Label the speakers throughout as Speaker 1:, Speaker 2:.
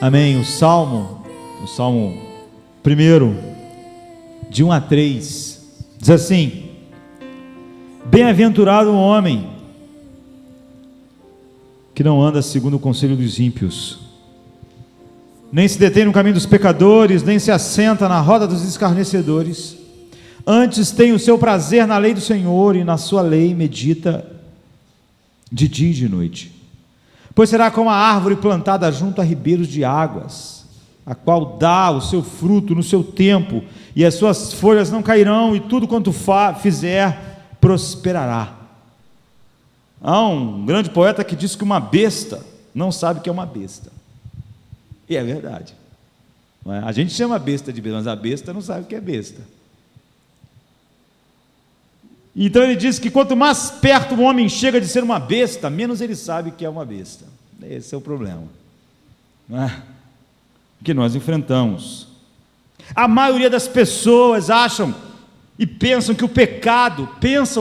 Speaker 1: Amém. O Salmo 1, de 1 a 3, diz assim: Bem-aventurado o homem que não anda segundo o conselho dos ímpios, nem se detém no caminho dos pecadores, nem se assenta na roda dos escarnecedores. Antes tem o seu prazer na lei do Senhor, e na sua lei medita de dia e de noite. Pois será como a árvore plantada junto a ribeiros de águas, a qual dá o seu fruto no seu tempo, e as suas folhas não cairão, e tudo quanto fizer prosperará. Há um grande poeta que diz que uma besta não sabe que é uma besta, e é verdade, não é? A gente chama besta de besta, mas a besta não sabe o que é besta. Então ele diz que quanto mais perto o homem chega de ser uma besta, menos ele sabe que é uma besta. Esse é o problema, não é? Que nós enfrentamos. A maioria das pessoas acham e pensam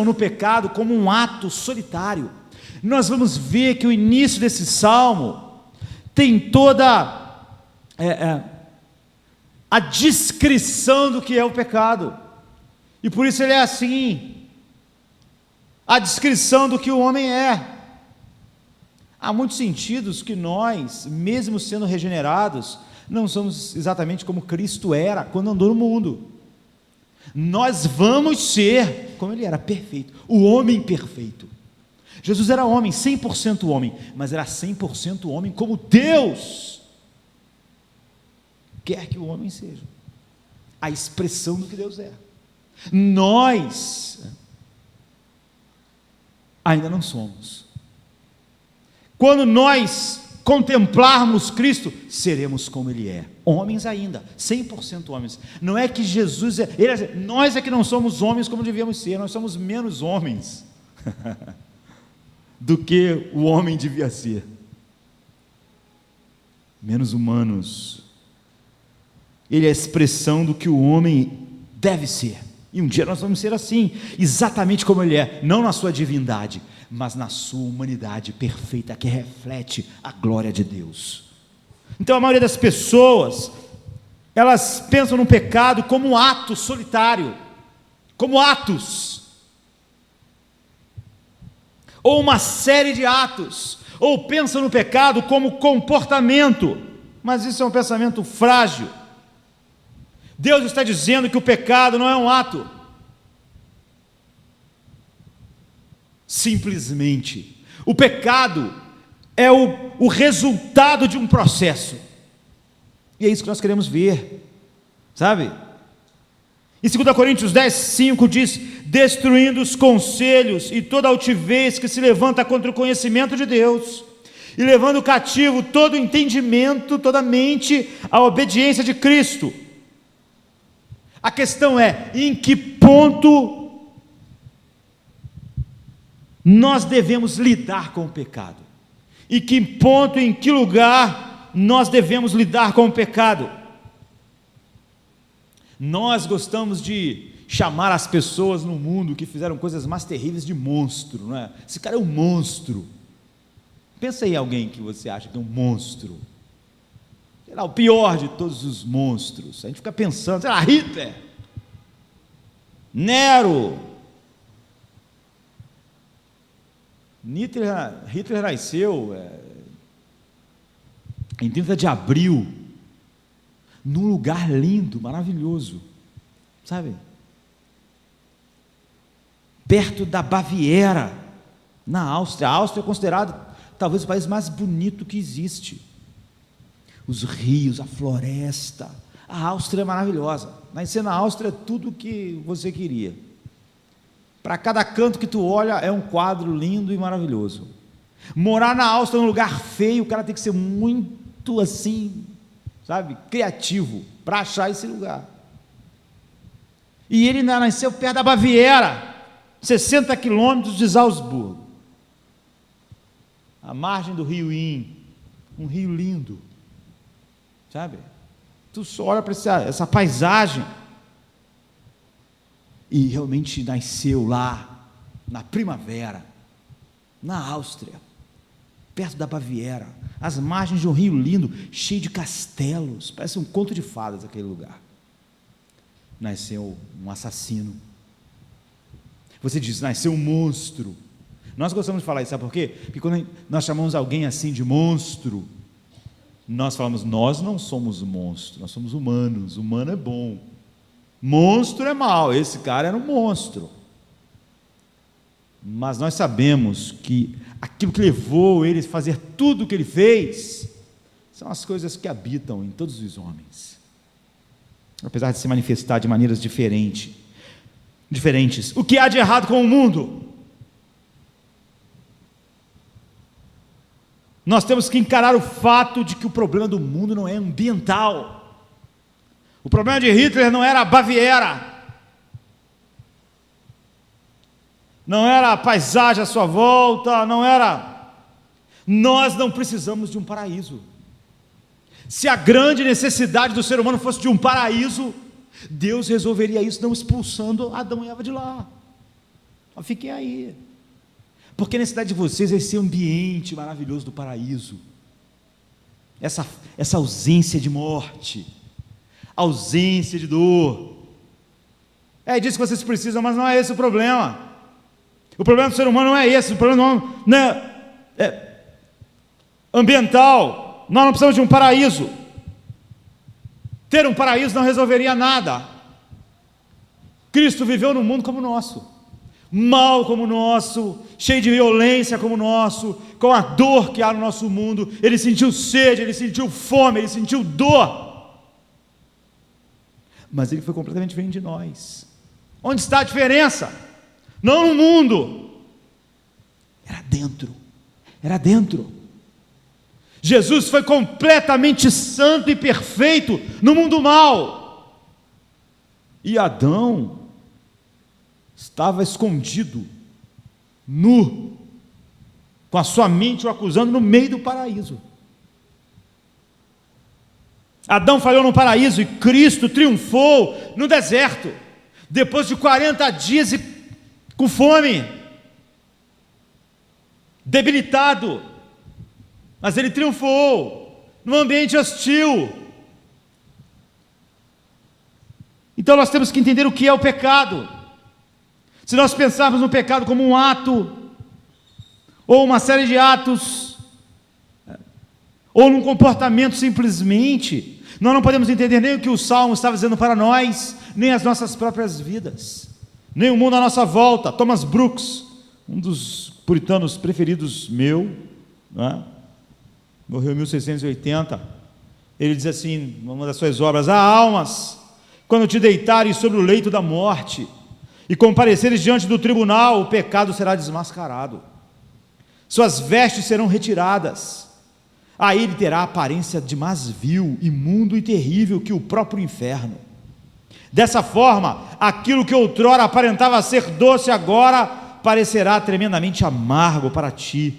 Speaker 1: no pecado como um ato solitário. Nós vamos ver que o início desse salmo tem toda a descrição do que é o pecado, e por isso ele é assim, a descrição do que o homem é. Há muitos sentidos que nós, mesmo sendo regenerados, não somos exatamente como Cristo era quando andou no mundo. Nós vamos ser como ele era, perfeito, o homem perfeito. Jesus era homem, 100% homem, mas era 100% homem como Deus quer que o homem seja, a expressão do que Deus é. Nós ainda não somos. Quando nós contemplarmos Cristo, seremos como Ele é, homens ainda, 100% homens. Não é que Jesus nós é que não somos homens como devíamos ser, nós somos menos homens do que o homem devia ser, menos humanos. Ele é a expressão do que o homem deve ser, e um dia nós vamos ser assim, exatamente como Ele é, não na sua divindade, mas na sua humanidade perfeita, que reflete a glória de Deus. Então a maioria das pessoas, elas pensam no pecado como um ato solitário, como atos, ou uma série de atos, ou pensam no pecado como comportamento, mas isso é um pensamento frágil. Deus está dizendo que o pecado não é um ato, simplesmente. O pecado é o resultado de um processo, e é isso que nós queremos ver, sabe? Em 2 Coríntios 10:5 diz: destruindo os conselhos e toda altivez que se levanta contra o conhecimento de Deus, e levando cativo todo entendimento, toda mente à obediência de Cristo. A questão é, em que ponto nós devemos lidar com o pecado? Em que ponto, em que lugar nós devemos lidar com o pecado? Nós gostamos de chamar as pessoas no mundo que fizeram coisas mais terríveis de monstro, não é? Esse cara é um monstro. Pensa aí em alguém que você acha que é um monstro, sei lá, o pior de todos os monstros. A gente fica pensando, sei lá, Hitler, Nero. Hitler nasceu em 30 de abril, num lugar lindo, maravilhoso, sabe? Perto da Baviera, na Áustria. A Áustria é considerada talvez o país mais bonito que existe. Os rios, a floresta, a Áustria é maravilhosa. Nascer na Áustria é tudo o que você queria. Para cada canto que tu olha é um quadro lindo e maravilhoso. Morar na Áustria num lugar feio, o cara tem que ser muito assim, sabe, criativo para achar esse lugar. E ele nasceu perto da Baviera, 60 quilômetros de Salzburgo, à margem do rio Inn, um rio lindo, sabe? Tu só olha para essa paisagem, e realmente nasceu lá, na primavera, na Áustria, perto da Baviera. às margens de um rio lindo, cheio de castelos, parece um conto de fadas aquele lugar. Nasceu um assassino. Você diz, nasceu um monstro. Nós gostamos de falar isso, sabe por quê? Porque quando nós chamamos alguém assim de monstro, nós falamos, nós não somos monstros, nós somos humanos, humano é bom, monstro é mau, esse cara era um monstro. Mas nós sabemos que aquilo que levou ele a fazer tudo o que ele fez, são as coisas que habitam em todos os homens, apesar de se manifestar de maneiras diferentes. O que há de errado com o mundo? Nós temos que encarar o fato de que o problema do mundo não é ambiental. O problema de Hitler não era a Baviera, não era a paisagem à sua volta, não era... Nós não precisamos de um paraíso. Se a grande necessidade do ser humano fosse de um paraíso, Deus resolveria isso não expulsando Adão e Eva de lá. Fiquem aí. Porque a necessidade de vocês é esse ambiente maravilhoso do paraíso, essa ausência de morte, ausência de dor. É disso que vocês precisam, mas não é esse o problema. O problema do ser humano não é esse, o problema não é ambiental. Nós não precisamos de um paraíso. Ter um paraíso não resolveria nada. Cristo viveu num mundo como o nosso, mal como o nosso, cheio de violência como o nosso, com a dor que há no nosso mundo. Ele sentiu sede, ele sentiu fome, ele sentiu dor, mas ele foi completamente diferente de nós. Onde está a diferença? Não no mundo, era dentro. Jesus foi completamente santo e perfeito no mundo mal, e Adão estava escondido, nu, com a sua mente o acusando no meio do paraíso. Adão falhou no paraíso e Cristo triunfou no deserto, depois de 40 dias com fome, debilitado, mas ele triunfou num ambiente hostil. Então nós temos que entender o que é o pecado. Se nós pensarmos no pecado como um ato, ou uma série de atos, ou num comportamento simplesmente, nós não podemos entender nem o que o Salmo estava dizendo para nós, nem as nossas próprias vidas, nem o mundo à nossa volta. Thomas Brooks, um dos puritanos preferidos meu, morreu em 1680, ele diz assim, numa das suas obras: há almas, quando te deitares sobre o leito da morte, e compareceres diante do tribunal, o pecado será desmascarado, suas vestes serão retiradas, aí ele terá a aparência de mais vil, imundo e terrível que o próprio inferno. Dessa forma, aquilo que outrora aparentava ser doce, agora parecerá tremendamente amargo para ti,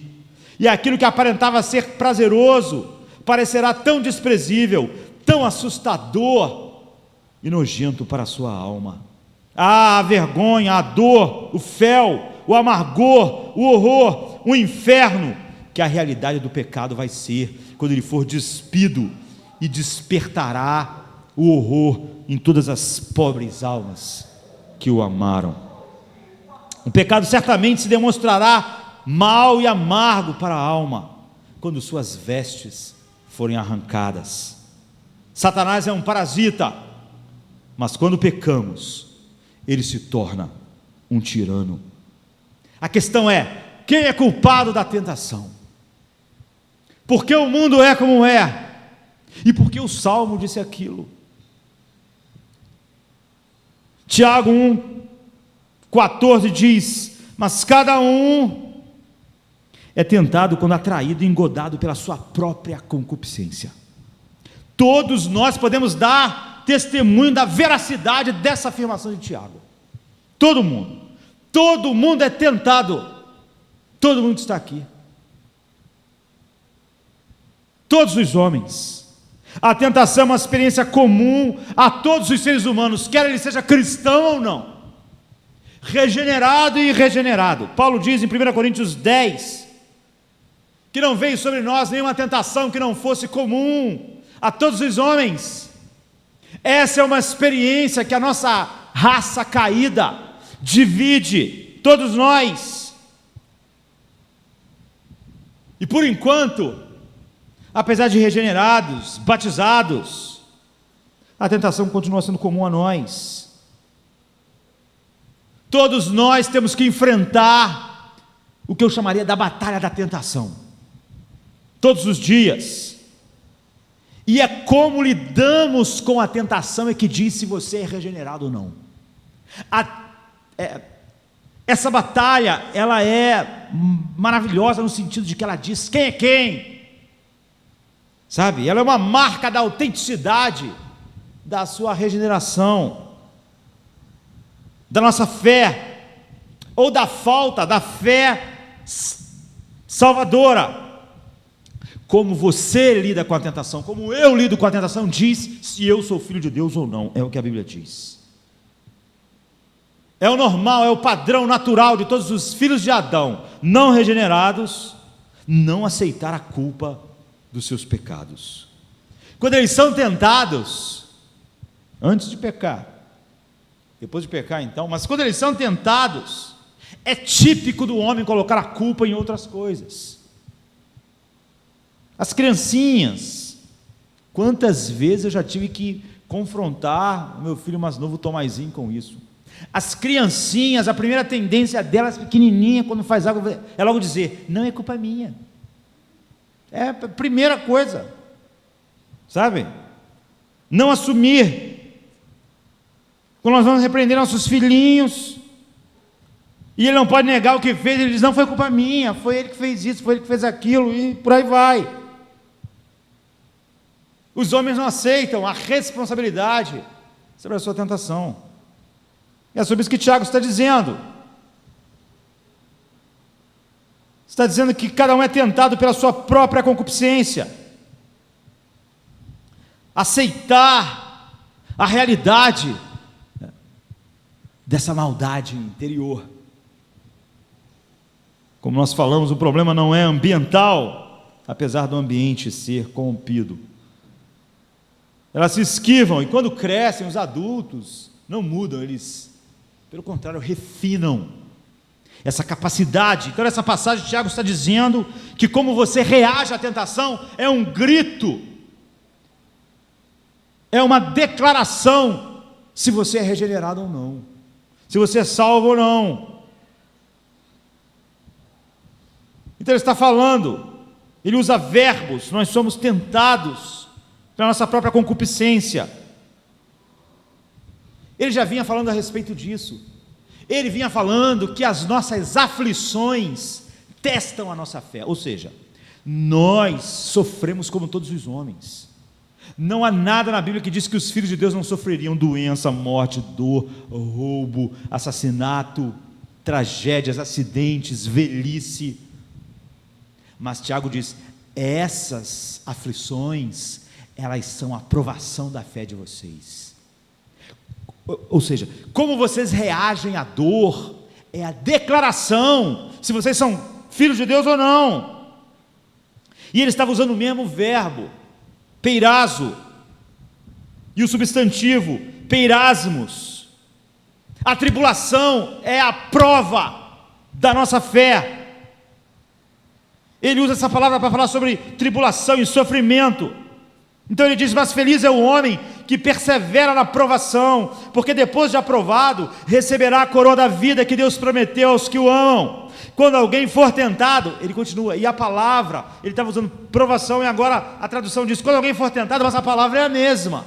Speaker 1: e aquilo que aparentava ser prazeroso, parecerá tão desprezível, tão assustador e nojento para a sua alma. A vergonha, a dor, o fel, o amargor, o horror, o inferno, que a realidade do pecado vai ser, quando ele for despido, e despertará o horror em todas as pobres almas que o amaram. O pecado certamente se demonstrará mau e amargo para a alma, quando suas vestes forem arrancadas. Satanás é um parasita, mas quando pecamos, ele se torna um tirano. A questão é, quem é culpado da tentação? Por que o mundo é como é? E por que o Salmo disse aquilo? Tiago 1,14 diz: mas cada um é tentado quando atraído e engodado pela sua própria concupiscência. Todos nós podemos dar testemunho da veracidade dessa afirmação de Tiago. Todo mundo é tentado, todo mundo está aqui, todos os homens. A tentação é uma experiência comum a todos os seres humanos, quer ele seja cristão ou não, regenerado e irregenerado. Paulo diz em 1 Coríntios 10, que não veio sobre nós nenhuma tentação que não fosse comum a todos os homens. Essa é uma experiência que a nossa raça caída divide, todos nós. E por enquanto, apesar de regenerados, batizados, a tentação continua sendo comum a nós. Todos nós temos que enfrentar o que eu chamaria da batalha da tentação, todos os dias. E é como lidamos com a tentação é que diz se você é regenerado ou não. Essa batalha, ela é maravilhosa no sentido de que ela diz quem é quem, sabe? Ela é uma marca da autenticidade da sua regeneração, da nossa fé, ou da falta da fé salvadora. Como você lida com a tentação, como eu lido com a tentação, diz se eu sou filho de Deus ou não, é o que a Bíblia diz. É o normal, é o padrão natural de todos os filhos de Adão, não regenerados, não aceitar a culpa dos seus pecados. Quando eles são tentados, antes de pecar, depois de pecar então, mas quando eles são tentados, é típico do homem colocar a culpa em outras coisas. As criancinhas, quantas vezes eu já tive que confrontar o meu filho mais novo, o Tomazinho, com isso. As criancinhas, a primeira tendência delas, pequenininha, quando faz algo, é logo dizer, não é culpa minha. É a primeira coisa, sabe? Não assumir. Quando nós vamos repreender nossos filhinhos, e ele não pode negar o que fez, ele diz, não foi culpa minha, foi ele que fez isso, foi ele que fez aquilo, e por aí vai. Os homens não aceitam a responsabilidade sobre a sua tentação. É sobre isso que Tiago está dizendo. Está dizendo que cada um é tentado pela sua própria concupiscência. Aceitar a realidade dessa maldade interior. Como nós falamos, o problema não é ambiental, apesar do ambiente ser corrompido. Elas se esquivam, e quando crescem, os adultos não mudam, eles, pelo contrário, refinam essa capacidade. Então, nessa passagem, Tiago está dizendo que como você reage à tentação é um grito, é uma declaração, se você é regenerado ou não, se você é salvo ou não. Então, ele está falando, ele usa verbos, nós somos tentados pela nossa própria concupiscência. Ele já vinha falando a respeito disso. Ele vinha falando que as nossas aflições testam a nossa fé, ou seja, nós sofremos como todos os homens. Não há nada na Bíblia que diz que os filhos de Deus não sofreriam doença, morte, dor, roubo, assassinato, tragédias, acidentes, velhice. Mas Tiago diz, essas aflições, elas são a provação da fé de vocês. Ou seja, como vocês reagem à dor, é a declaração, se vocês são filhos de Deus ou não. E ele estava usando o mesmo verbo, peirazo, e o substantivo, peirasmos. A tribulação é a prova da nossa fé. Ele usa essa palavra para falar sobre tribulação e sofrimento. Então ele diz, mas feliz é o homem que persevera na provação, porque depois de aprovado, receberá a coroa da vida que Deus prometeu aos que o amam. Quando alguém for tentado, ele continua, e a palavra, ele estava usando provação, e agora a tradução diz, quando alguém for tentado, mas a palavra é a mesma,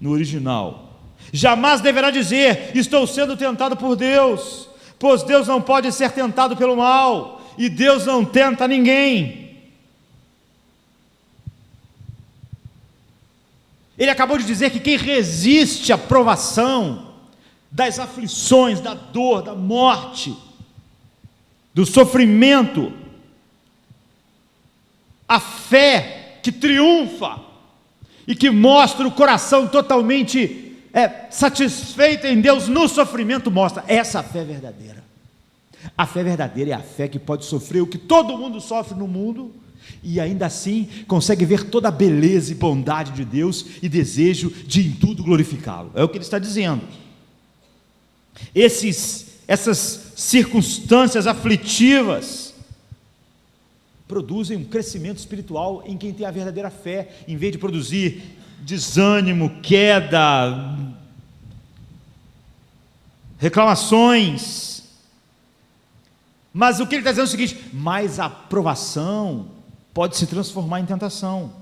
Speaker 1: no original. Jamais deverá dizer, estou sendo tentado por Deus, pois Deus não pode ser tentado pelo mal, e Deus não tenta ninguém. Ele acabou de dizer que quem resiste à provação das aflições, da dor, da morte, do sofrimento, a fé que triunfa e que mostra o coração totalmente satisfeito em Deus no sofrimento, mostra essa fé verdadeira. A fé verdadeira é a fé que pode sofrer o que todo mundo sofre no mundo e ainda assim consegue ver toda a beleza e bondade de Deus e desejo de em tudo glorificá-lo. É o que ele está dizendo. Essas circunstâncias aflitivas produzem um crescimento espiritual em quem tem a verdadeira fé, em vez de produzir desânimo, queda, reclamações. Mas o que ele está dizendo é o seguinte: mas a provação pode se transformar em tentação,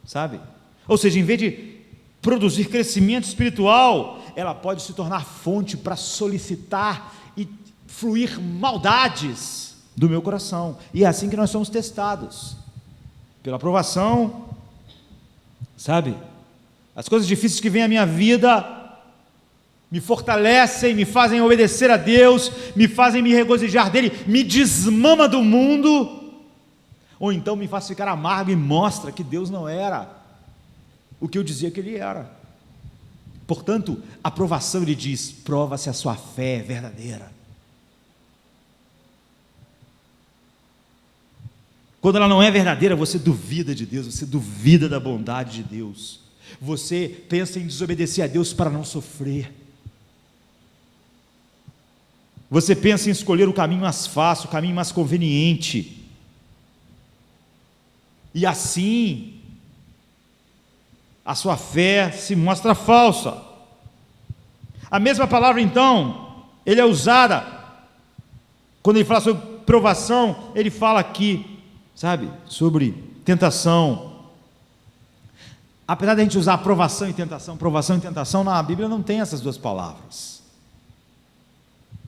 Speaker 1: sabe? Ou seja, em vez de produzir crescimento espiritual, ela pode se tornar fonte para solicitar e fluir maldades do meu coração. E é assim que nós somos testados, pela provação, sabe? As coisas difíceis que vêm à minha vida me fortalecem, me fazem obedecer a Deus, me fazem me regozijar dele, me desmama do mundo, ou então me faz ficar amargo e mostra que Deus não era o que eu dizia que ele era. Portanto, a provação, ele diz, prova se a sua fé é verdadeira. Quando ela não é verdadeira, você duvida de Deus, você duvida da bondade de Deus, você pensa em desobedecer a Deus para não sofrer, você pensa em escolher o caminho mais fácil, o caminho mais conveniente, e assim a sua fé se mostra falsa. A mesma palavra então, ele é usada quando ele fala sobre provação, ele fala aqui, sabe, sobre tentação. Apesar de a gente usar provação e tentação, na Bíblia não tem essas duas palavras.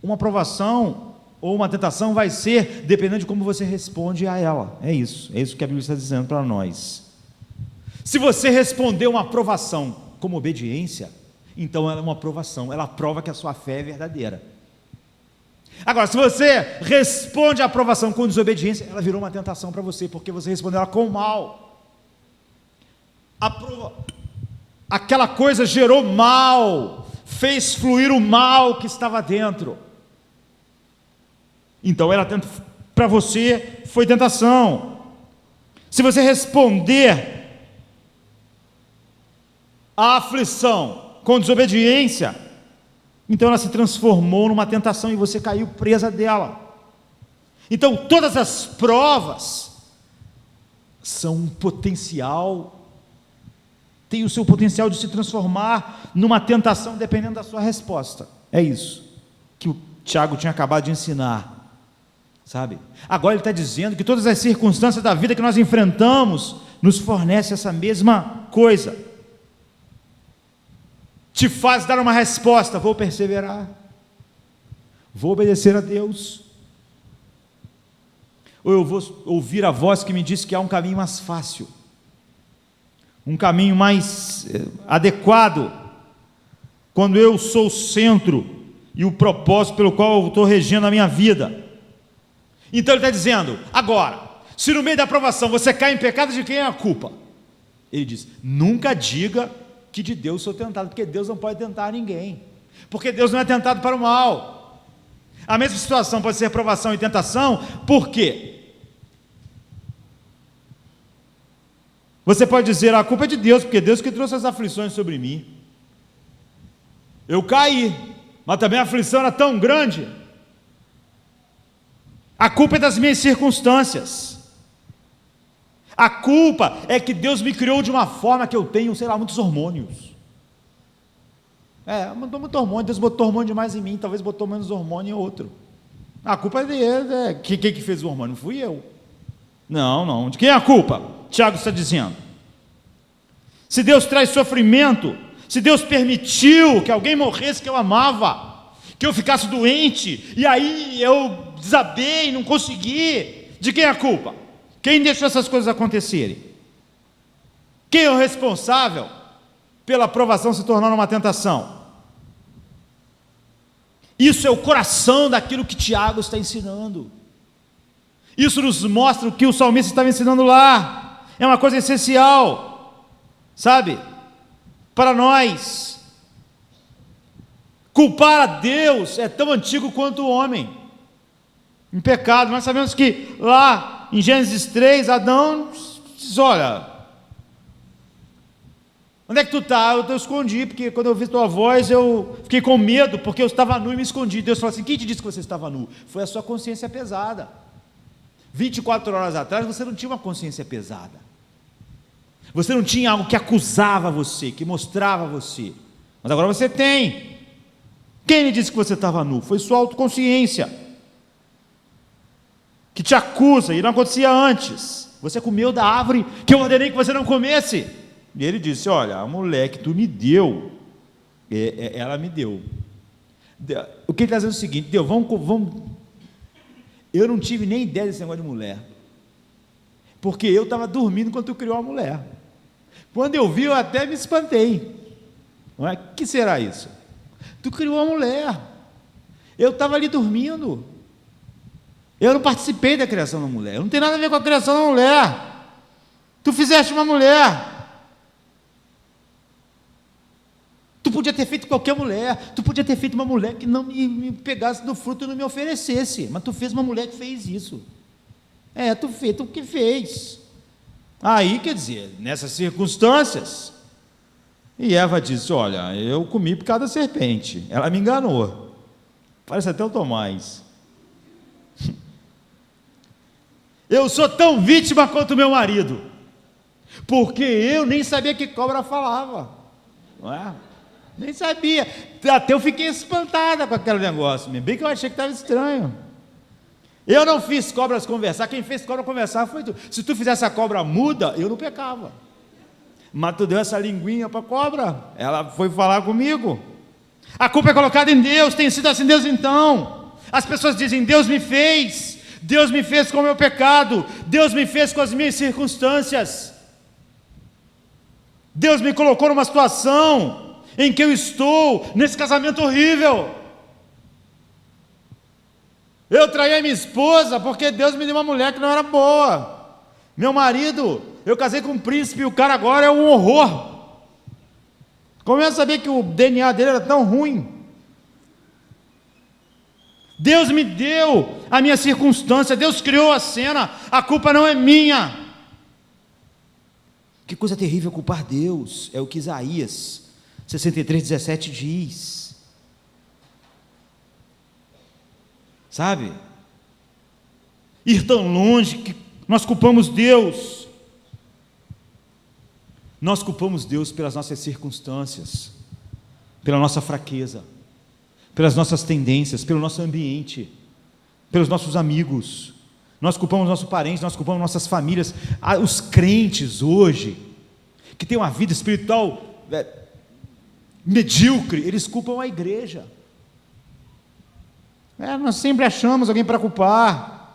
Speaker 1: Uma provação ou uma tentação vai ser dependendo de como você responde a ela. É isso que a Bíblia está dizendo para nós. Se você responder uma provação como obediência, então ela é uma provação, ela prova que a sua fé é verdadeira. Agora, se você responde a aprovação com desobediência, ela virou uma tentação para você, porque você respondeu ela com mal. Aquela coisa gerou mal, fez fluir o mal que estava dentro. Então, ela para você foi tentação. Se você responder a aflição com desobediência, então ela se transformou numa tentação e você caiu presa dela. Então todas as provas são um potencial, tem o seu potencial de se transformar numa tentação dependendo da sua resposta. É isso que o Tiago tinha acabado de ensinar, sabe? Agora ele está dizendo que todas as circunstâncias da vida que nós enfrentamos nos fornecem essa mesma coisa. Te faz dar uma resposta: vou perseverar, vou obedecer a Deus, ou eu vou ouvir a voz que me diz que há um caminho mais fácil, um caminho mais adequado, quando eu sou o centro e o propósito pelo qual eu estou regendo a minha vida. Então ele está dizendo, agora, se no meio da aprovação você cai em pecado, de quem é a culpa? Ele diz, nunca diga que de Deus sou tentado, porque Deus não pode tentar ninguém, porque Deus não é tentado para o mal. A mesma situação pode ser provação e tentação. Por quê? Você pode dizer, a culpa é de Deus, porque Deus que trouxe as aflições sobre mim, eu caí, mas também a aflição era tão grande, a culpa é das minhas circunstâncias. A culpa é que Deus me criou de uma forma que eu tenho, sei lá, muitos hormônios. Mandou muito hormônio, Deus botou hormônio demais em mim, talvez botou menos hormônio em outro. A culpa é dele, quem que fez o hormônio? Não fui eu. Não, de quem é a culpa? Tiago está dizendo. Se Deus traz sofrimento, se Deus permitiu que alguém morresse que eu amava, que eu ficasse doente, e aí eu desabei, não consegui, de quem é a culpa? Quem deixou essas coisas acontecerem? Quem é o responsável pela provação se tornar uma tentação? Isso é o coração daquilo que Tiago está ensinando. Isso nos mostra o que o salmista estava ensinando lá. É uma coisa essencial, sabe? Para nós. Culpar a Deus é tão antigo quanto o homem. em pecado. Nós sabemos que lá em Gênesis 3, Adão diz: olha, onde é que tu está? Eu escondi, porque quando eu ouvi tua voz, eu fiquei com medo, porque eu estava nu e me escondi. Deus falou assim: quem te disse que você estava nu? Foi a sua consciência pesada. 24 horas atrás, você não tinha uma consciência pesada. Você não tinha algo que acusava você, que mostrava você. Mas agora você tem. Quem lhe disse que você estava nu? Foi sua autoconsciência, que te acusa, e não acontecia antes. Você comeu da árvore que eu ordenei que você não comesse. E ele disse: olha, a mulher que tu me deu, ela me deu. O que ele está dizendo é o seguinte: Deus, vamos. Eu não tive nem ideia desse negócio de mulher, porque eu estava dormindo quando tu criou a mulher. Quando eu vi, eu até me espantei. Não é? O que será isso? Tu criou a mulher. Eu estava ali dormindo. Eu não participei da criação da mulher. Eu não tenho nada a ver com a criação da mulher. Tu fizeste uma mulher. Tu podia ter feito qualquer mulher. Tu podia ter feito uma mulher que não me pegasse do fruto e não me oferecesse. Mas tu fez uma mulher que fez isso. Tu fez o que fez. Aí, quer dizer, nessas circunstâncias, e Eva disse: olha, eu comi por causa da serpente, ela me enganou. Parece até o Tomás. Eu sou tão vítima quanto meu marido, porque eu nem sabia que cobra falava, não é? Nem sabia, até eu fiquei espantada com aquele negócio, bem que eu achei que estava estranho. Eu não fiz cobras conversar, quem fez cobra conversar foi tu. Se tu fizesse a cobra muda, eu não pecava. Mas tu deu essa linguinha para a cobra, ela foi falar comigo. A culpa é colocada em Deus, tem sido assim desde então. As pessoas dizem: Deus me fez com o meu pecado, Deus me fez com as minhas circunstâncias, Deus me colocou numa situação em que eu estou nesse casamento horrível. Eu traí a minha esposa porque Deus me deu uma mulher que não era boa. Meu marido, eu casei com um príncipe e o cara agora é um horror. Como eu sabia que o DNA dele era tão ruim? Deus me deu a minha circunstância, Deus criou a cena, a culpa não é minha. Que coisa terrível culpar Deus, é o que Isaías 63:17 diz. Sabe? Ir tão longe que nós culpamos Deus. Nós culpamos Deus pelas nossas circunstâncias, pela nossa fraqueza, pelas nossas tendências, pelo nosso ambiente, pelos nossos amigos. Nós culpamos nossos parentes, nós culpamos nossas famílias. Os crentes hoje, que têm uma vida espiritual medíocre, eles culpam a igreja. Nós sempre achamos alguém para culpar.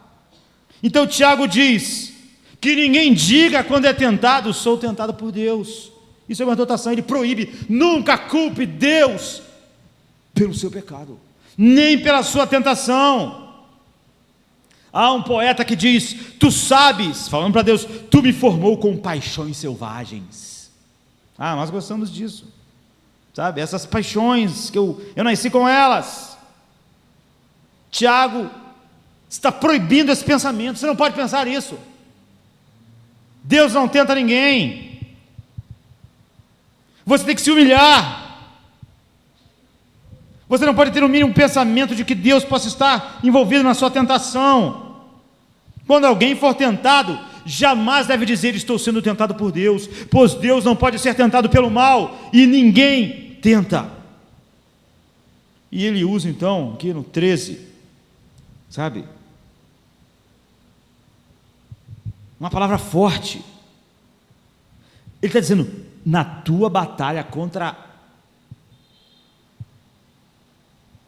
Speaker 1: Então Tiago diz que ninguém diga quando é tentado: sou tentado por Deus. Isso é uma exortação, ele proíbe: nunca culpe Deus pelo seu pecado, nem pela sua tentação. Há um poeta que diz: tu sabes, falando para Deus, tu me formou com paixões selvagens. Nós gostamos disso, sabe? Essas paixões que eu nasci com elas. Tiago está proibindo esse pensamento. Você não pode pensar isso. Deus não tenta ninguém. Você tem que se humilhar. Você não pode ter no mínimo um pensamento de que Deus possa estar envolvido na sua tentação. Quando alguém for tentado, jamais deve dizer: estou sendo tentado por Deus, pois Deus não pode ser tentado pelo mal, e ninguém tenta. E ele usa então, aqui no 13, sabe, uma palavra forte. Ele está dizendo: na tua batalha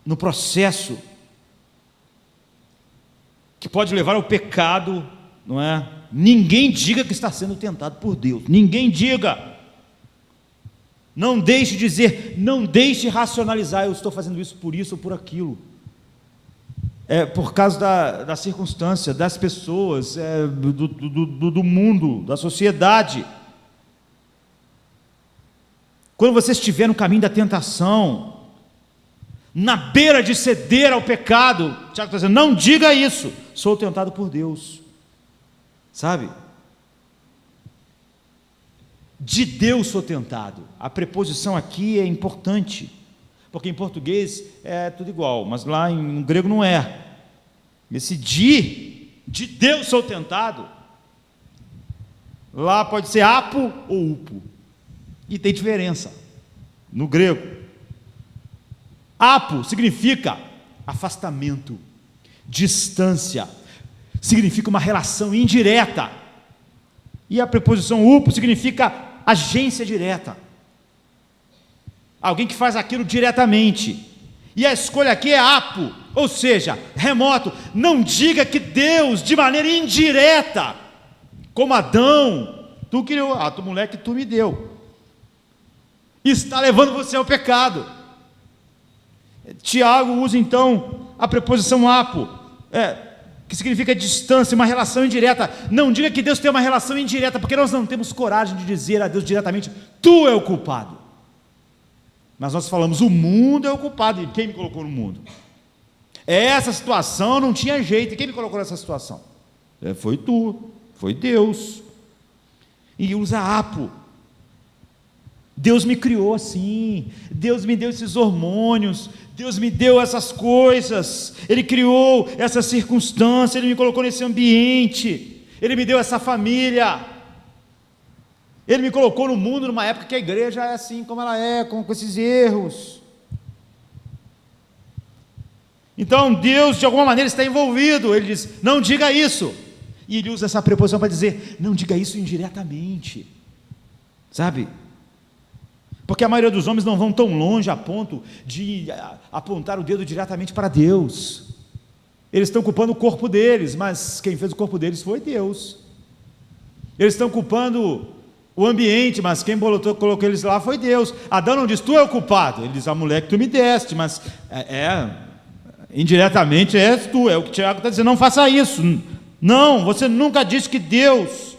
Speaker 1: no processo que pode levar ao pecado, não é? Ninguém diga que está sendo tentado por Deus. Ninguém diga. Não deixe dizer, não deixe racionalizar: eu estou fazendo isso ou por aquilo. Por causa da circunstância, das pessoas, do mundo, da sociedade. Quando você estiver no caminho da tentação, na beira de ceder ao pecado. Tiago está dizendo, não diga isso, sou tentado por Deus. Sabe? De Deus sou tentado. A preposição aqui é importante, porque em português é tudo igual, mas lá no grego não é. Esse de Deus sou tentado, lá pode ser apo ou upo, e tem diferença no grego. Apo significa afastamento, distância, significa uma relação indireta, e a preposição upo significa agência direta, alguém que faz aquilo diretamente. E a escolha aqui é apo, ou seja, remoto. Não diga que Deus, de maneira indireta, como Adão, tu criou, tu moleque tu me deu, está levando você ao pecado. Tiago usa então a preposição apo, que significa distância, uma relação indireta. Não diga que Deus tem uma relação indireta, porque nós não temos coragem de dizer a Deus diretamente, tu é o culpado. Mas nós falamos, o mundo é o culpado. E quem me colocou no mundo? Essa situação não tinha jeito. E quem me colocou nessa situação? Foi tu, foi Deus. E usa apo. Deus me criou assim, Deus me deu esses hormônios, Deus me deu essas coisas, Ele criou essa circunstância, Ele me colocou nesse ambiente, Ele me deu essa família, Ele me colocou no mundo numa época que a igreja é assim como ela é, com esses erros. Então Deus de alguma maneira está envolvido. Ele diz, não diga isso, e Ele usa essa preposição para dizer, não diga isso indiretamente, sabe? Porque a maioria dos homens não vão tão longe a ponto de apontar o dedo diretamente para Deus. Eles estão culpando o corpo deles, mas quem fez o corpo deles foi Deus. Eles estão culpando o ambiente, mas quem colocou eles lá foi Deus. Adão não diz, tu é o culpado. Ele diz, a mulher que tu me deste, mas indiretamente és tu. É o que Tiago está dizendo, não faça isso. Não, você nunca disse que Deus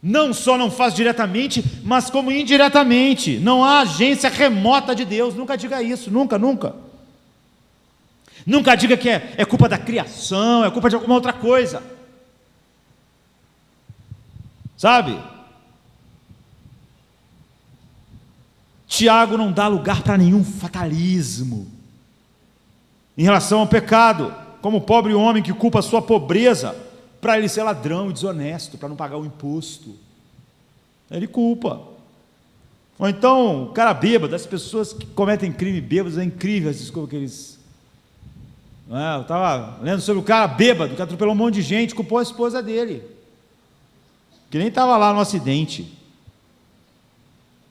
Speaker 1: não só não faz diretamente, mas como indiretamente. Não há agência remota de Deus. Nunca diga isso, nunca, nunca. Nunca diga que é culpa da criação, é culpa de alguma outra coisa. Sabe? Tiago não dá lugar para nenhum fatalismo em relação ao pecado, como o pobre homem que culpa a sua pobreza para ele ser ladrão e desonesto, para não pagar o imposto. Ele culpa. Ou então, o cara bêbado, as pessoas que cometem crime bêbados, é incrível as desculpas que eles... eu estava lendo sobre o cara bêbado, que atropelou um monte de gente, culpou a esposa dele, que nem estava lá no acidente,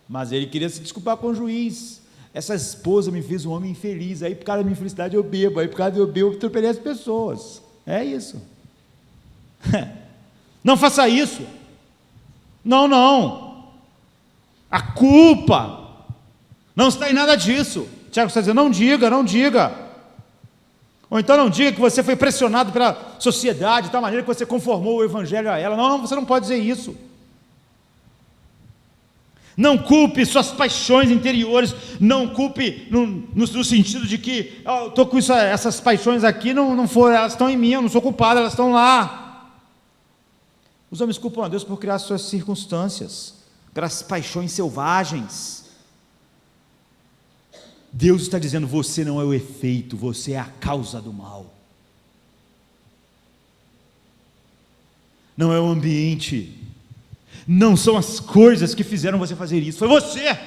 Speaker 1: mas ele queria se desculpar com o juiz. Essa esposa me fez um homem infeliz, aí por causa da minha infelicidade eu bebo, aí por causa de eu bebo eu atropelei as pessoas. É isso. Não faça isso. Não. A culpa não está em nada disso. Tiago está dizendo, não diga. Ou então não diga que você foi pressionado pela sociedade de tal maneira que você conformou o evangelho a ela. Não, você não pode dizer isso. Não culpe suas paixões interiores, não culpe no sentido de que eu estou com essas paixões aqui, não foram, elas estão em mim, eu não sou culpado, elas estão lá. Os homens culpam a Deus por criar suas circunstâncias, pelas paixões selvagens. Deus está dizendo, você não é o efeito, você é a causa do mal. Não é o ambiente, não são as coisas que fizeram você fazer isso, foi você.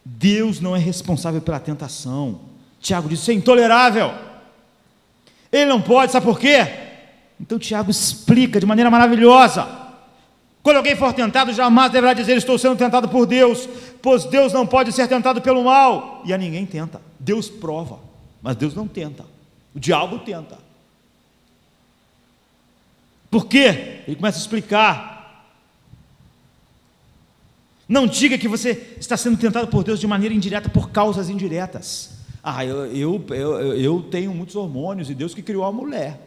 Speaker 1: Deus não é responsável pela tentação. Tiago diz, isso é intolerável. Ele não pode, sabe por quê? Então Tiago explica de maneira maravilhosa. Quando alguém for tentado, jamais deverá dizer, estou sendo tentado por Deus, pois Deus não pode ser tentado pelo mal. E a ninguém tenta. Deus prova, mas Deus não tenta. O diabo tenta. Por quê? Ele começa a explicar. Não diga que você está sendo tentado por Deus de maneira indireta, por causas indiretas. Eu tenho muitos hormônios, e Deus que criou a mulher,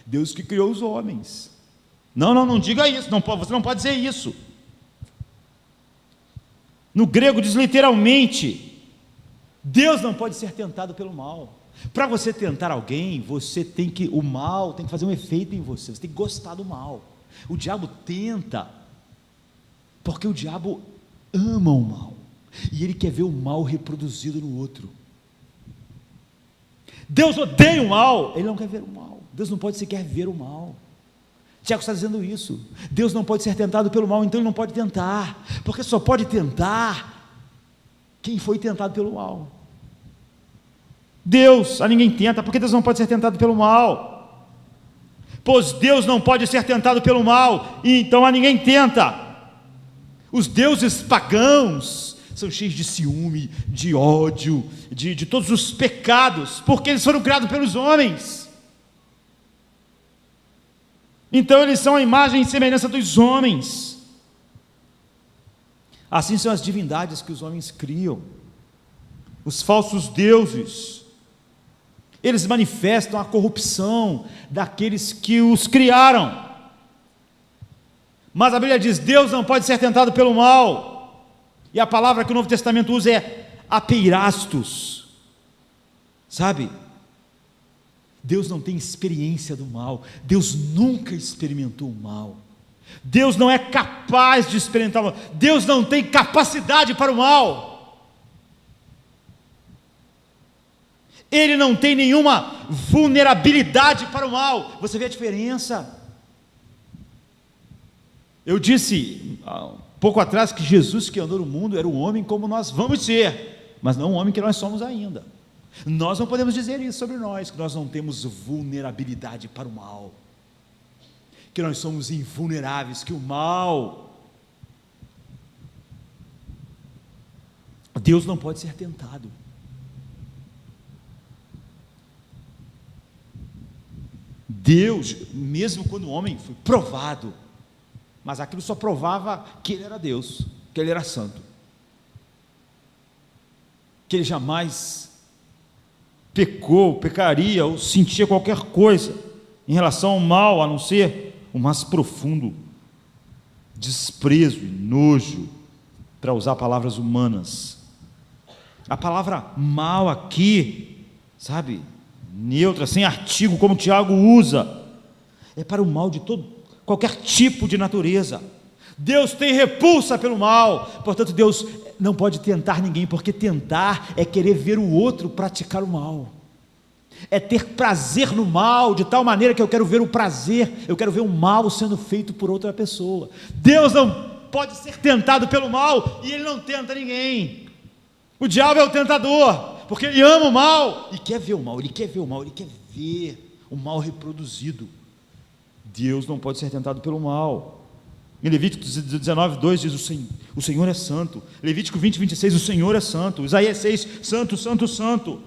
Speaker 1: Deus que criou os homens. Não diga isso, você não pode dizer isso. No grego diz literalmente: Deus não pode ser tentado pelo mal. Para você tentar alguém, o mal tem que fazer um efeito em você, você tem que gostar do mal. O diabo tenta, porque o diabo ama o mal, e ele quer ver o mal reproduzido no outro. Deus odeia o mal, ele não quer ver o mal. Deus não pode sequer ver o mal. Tiago está dizendo isso. Deus não pode ser tentado pelo mal, então ele não pode tentar, porque só pode tentar quem foi tentado pelo mal. Deus, a ninguém tenta, porque Deus não pode ser tentado pelo mal. Pois Deus não pode ser tentado pelo mal, e então a ninguém tenta. Os deuses pagãos são cheios de ciúme, de ódio, de todos os pecados, porque eles foram criados pelos homens. Então eles são a imagem e semelhança dos homens. Assim são as divindades que os homens criam, os falsos deuses. Eles manifestam a corrupção daqueles que os criaram. Mas a Bíblia diz: Deus não pode ser tentado pelo mal. E a palavra que o Novo Testamento usa é apeirastos. Sabe? Deus não tem experiência do mal. Deus nunca experimentou o mal. Deus não é capaz de experimentar o mal. Deus não tem capacidade para o mal. Ele não tem nenhuma vulnerabilidade para o mal. Você vê a diferença? Eu disse pouco atrás que Jesus, que andou no mundo, era um homem como nós vamos ser, mas não um homem que nós somos ainda. Nós não podemos dizer isso sobre nós, que nós não temos vulnerabilidade para o mal, que nós somos invulneráveis, que o mal, Deus não pode ser tentado. Deus, mesmo quando o homem foi provado, mas aquilo só provava que ele era Deus, que ele era santo, que ele jamais pecaria ou sentia qualquer coisa em relação ao mal, a não ser o mais profundo desprezo e nojo, para usar palavras humanas. A palavra mal aqui, sabe, neutra, sem artigo, como Tiago usa, é para o mal de qualquer tipo de natureza. Deus tem repulsa pelo mal, portanto Deus não pode tentar ninguém, porque tentar é querer ver o outro praticar o mal, é ter prazer no mal, de tal maneira que eu quero ver o prazer, eu quero ver o mal sendo feito por outra pessoa. Deus não pode ser tentado pelo mal, e ele não tenta ninguém. O diabo é o tentador, porque ele ama o mal, e quer ver o mal, ele quer ver o mal reproduzido. Deus não pode ser tentado pelo mal. Em Levítico 19:2 diz: o Senhor é santo. Levítico 20:26, o Senhor é santo. Isaías 6, santo, santo, santo.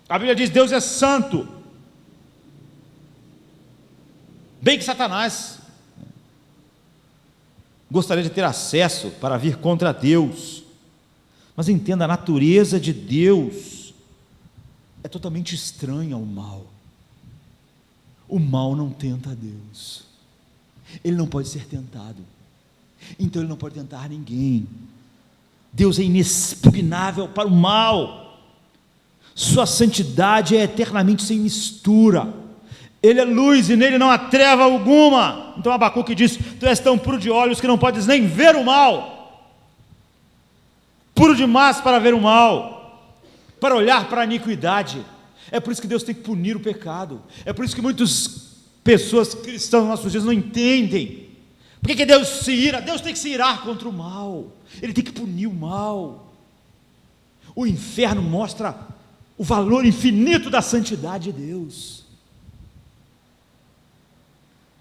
Speaker 1: A Bíblia diz: Deus é santo. Bem que Satanás gostaria de ter acesso para vir contra Deus, mas entenda, a natureza de Deus é totalmente estranha ao mal. O mal não tenta a Deus, ele não pode ser tentado, então ele não pode tentar ninguém. Deus é inexpugnável para o mal, sua santidade é eternamente sem mistura, ele é luz e nele não há treva alguma. Então Abacuque diz: tu és tão puro de olhos que não podes nem ver o mal, puro demais para ver o mal, para olhar para a iniquidade. É por isso que Deus tem que punir o pecado. É por isso que muitas pessoas cristãs nos nossos dias não entendem. Por que Deus se ira? Deus tem que se irar contra o mal, ele tem que punir o mal. O inferno mostra o valor infinito da santidade de Deus.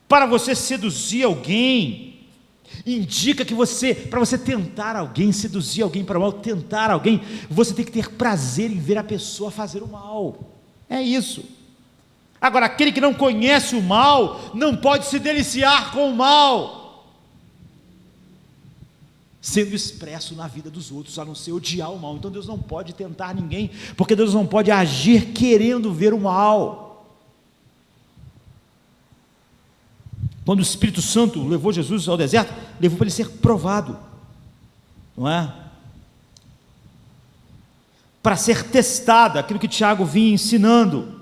Speaker 1: Para você seduzir alguém, indica que para você tentar alguém, seduzir alguém para o mal, tentar alguém, você tem que ter prazer em ver a pessoa fazer o mal. É isso. Agora, aquele que não conhece o mal, não pode se deliciar com o mal, sendo expresso na vida dos outros, a não ser odiar o mal. Então Deus não pode tentar ninguém, porque Deus não pode agir querendo ver o mal. Quando o Espírito Santo levou Jesus ao deserto, levou para ele ser provado, não é? para ser testada, aquilo que Tiago vinha ensinando.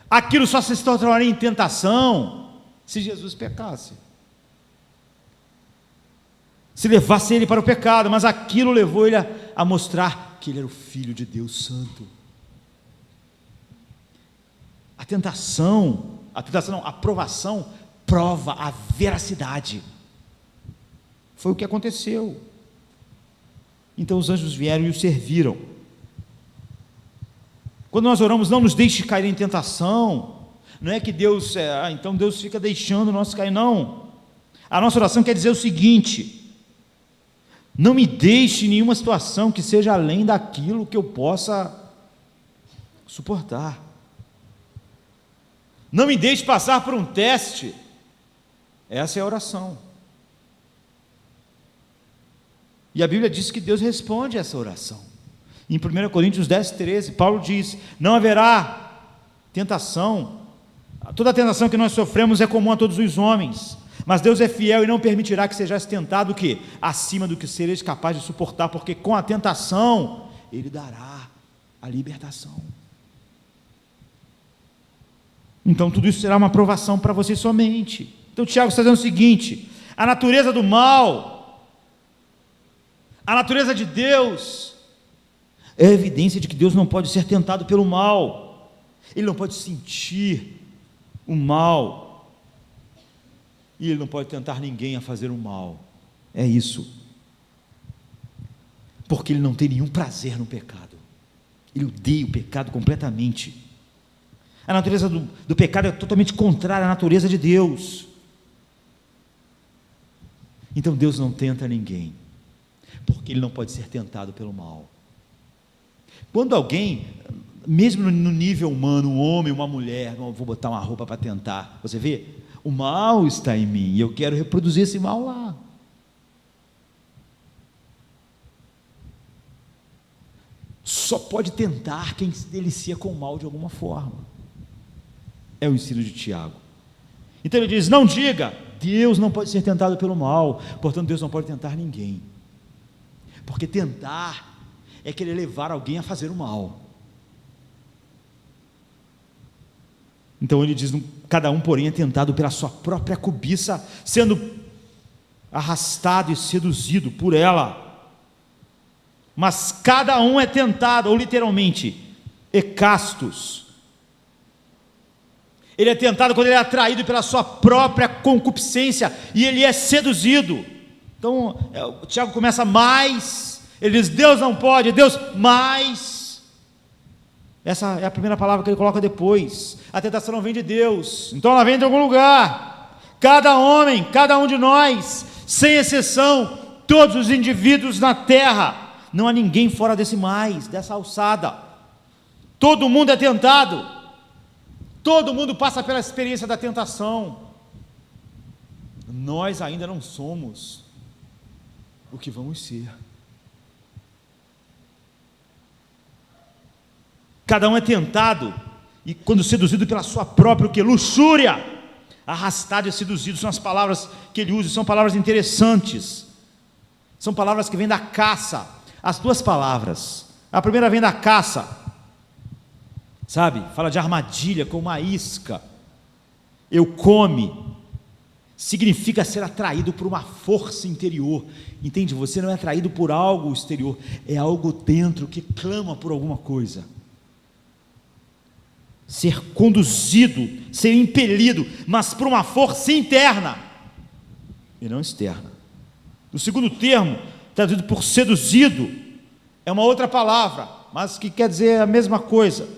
Speaker 1: Aquilo só se tornaria em tentação se Jesus pecasse, se levasse ele para o pecado, mas aquilo levou ele a mostrar que ele era o Filho de Deus Santo. A tentação não, a provação prova a veracidade. Foi o que aconteceu. Então os anjos vieram e o serviram. Quando nós oramos, não nos deixe cair em tentação, não é que Deus, então Deus fica deixando nós cair, não. A nossa oração quer dizer o seguinte: não me deixe em nenhuma situação que seja além daquilo que eu possa suportar. Não me deixe passar por um teste. Essa é a oração. E a Bíblia diz que Deus responde a essa oração. Em 1 Coríntios 10, 13, Paulo diz: não haverá tentação. Toda a tentação que nós sofremos é comum a todos os homens, mas Deus é fiel e não permitirá que sejais tentado o quê? Acima do que sereis capaz de suportar, porque com a tentação Ele dará a libertação. Então tudo isso será uma provação para você somente. Então Tiago está dizendo o seguinte: a natureza do mal, a natureza de Deus, é evidência de que Deus não pode ser tentado pelo mal, Ele não pode sentir o mal, e Ele não pode tentar ninguém a fazer o mal. É isso, porque Ele não tem nenhum prazer no pecado, Ele odeia o pecado completamente. A natureza do pecado é totalmente contrária à natureza de Deus. Então Deus não tenta ninguém, porque Ele não pode ser tentado pelo mal. Quando alguém, mesmo no nível humano, um homem, uma mulher, não vou botar uma roupa para tentar, você vê, o mal está em mim e eu quero reproduzir esse mal lá. Só pode tentar quem se delicia com o mal de alguma forma. É o ensino de Tiago. Então ele diz: não diga, Deus não pode ser tentado pelo mal, portanto Deus não pode tentar ninguém, porque tentar é querer levar alguém a fazer o mal. Então ele diz: cada um porém é tentado pela sua própria cobiça, sendo arrastado e seduzido por ela. Mas cada um é tentado, ou literalmente, ecastos. Ele é tentado quando ele é atraído pela sua própria concupiscência, e ele é seduzido. Então, o Tiago começa mais, ele diz: Deus não pode, Deus mais. Essa é a primeira palavra que ele coloca depois. A tentação não vem de Deus, então ela vem de algum lugar. Cada homem, cada um de nós, sem exceção, todos os indivíduos na terra, não há ninguém fora dessa alçada. Todo mundo é tentado. Todo mundo passa pela experiência da tentação. Nós ainda não somos o que vamos ser. Cada um é tentado, e quando seduzido pela sua própria luxúria, arrastado e seduzido, são as palavras que ele usa, são palavras interessantes, são palavras que vêm da caça. As duas palavras, a primeira vem da caça, sabe, fala de armadilha, como uma isca. Eucome significa ser atraído por uma força interior, entende? Você não é atraído por algo exterior, é algo dentro que clama por alguma coisa. Ser conduzido, ser impelido, mas por uma força interna e não externa. O segundo termo, traduzido por seduzido, é uma outra palavra, mas que quer dizer a mesma coisa.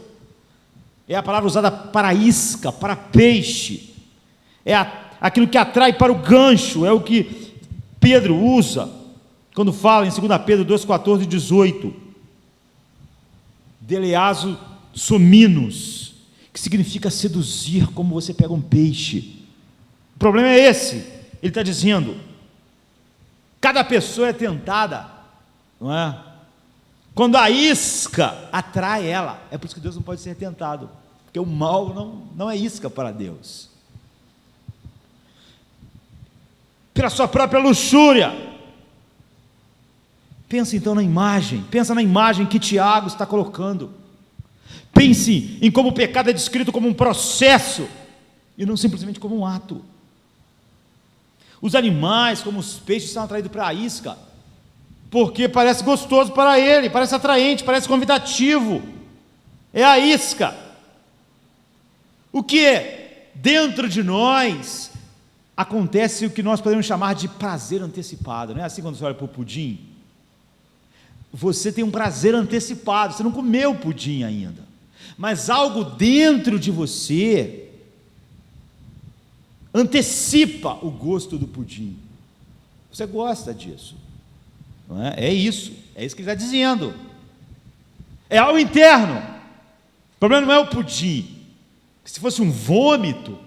Speaker 1: É a palavra usada para isca, para peixe, é aquilo que atrai para o gancho, é o que Pedro usa, quando fala em 2 Pedro 2, 14 e 18, deleazo sominos, que significa seduzir, como você pega um peixe. O problema é esse, ele está dizendo, cada pessoa é tentada, não é? Quando a isca atrai ela, é por isso que Deus não pode ser tentado, porque o mal não é isca para Deus. Pela sua própria luxúria, Pensa então na imagem, pensa na imagem que Tiago está colocando. Pense em como o pecado é descrito como um processo e não simplesmente como um ato. Os animais, como os peixes, são atraídos para a isca, porque parece gostoso para ele, parece atraente, parece convidativo. É a isca. O que é? Dentro de nós acontece o que nós podemos chamar de prazer antecipado. Não é assim quando você olha para o pudim? Você tem um prazer antecipado, você não comeu o pudim ainda, mas algo dentro de você antecipa o gosto do pudim. Você gosta disso, não é? É isso que ele está dizendo. É algo interno. O problema não é o pudim. Se fosse um vômito,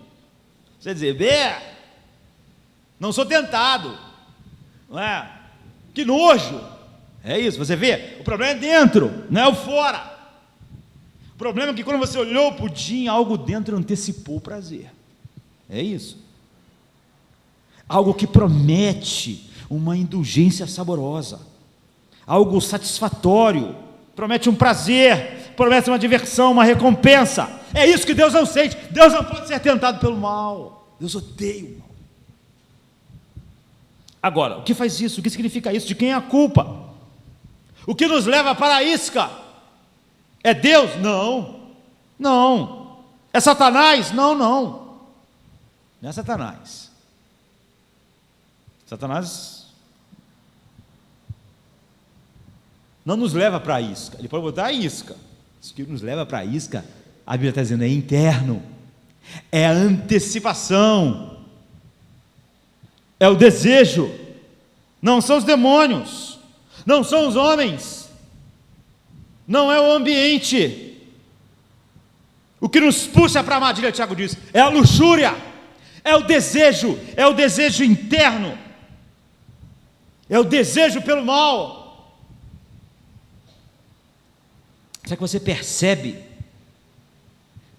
Speaker 1: você ia dizer, não sou tentado, não é? Que nojo. É isso, você vê? O problema é dentro, não é o fora. O problema é que quando você olhou o pudim, algo dentro antecipou o prazer. É isso. Algo que promete uma indulgência saborosa, algo satisfatório, promete um prazer, promete uma diversão, uma recompensa. É isso que Deus não sente. Deus não pode ser tentado pelo mal. Deus odeia o mal. Agora, o que faz isso? O que significa isso? De quem é a culpa? O que nos leva para a isca? É Deus? Não. Não. É Satanás? Não. Não é Satanás. Satanás não nos leva para a isca. Ele pode botar a isca. Isso que nos leva para a isca, a Bíblia está dizendo, é interno. É a antecipação. É o desejo. Não são os demônios. Não são os homens, não é o ambiente. O que nos puxa para a armadilha, Tiago diz, é a luxúria, é o desejo interno, é o desejo pelo mal. Será que você percebe?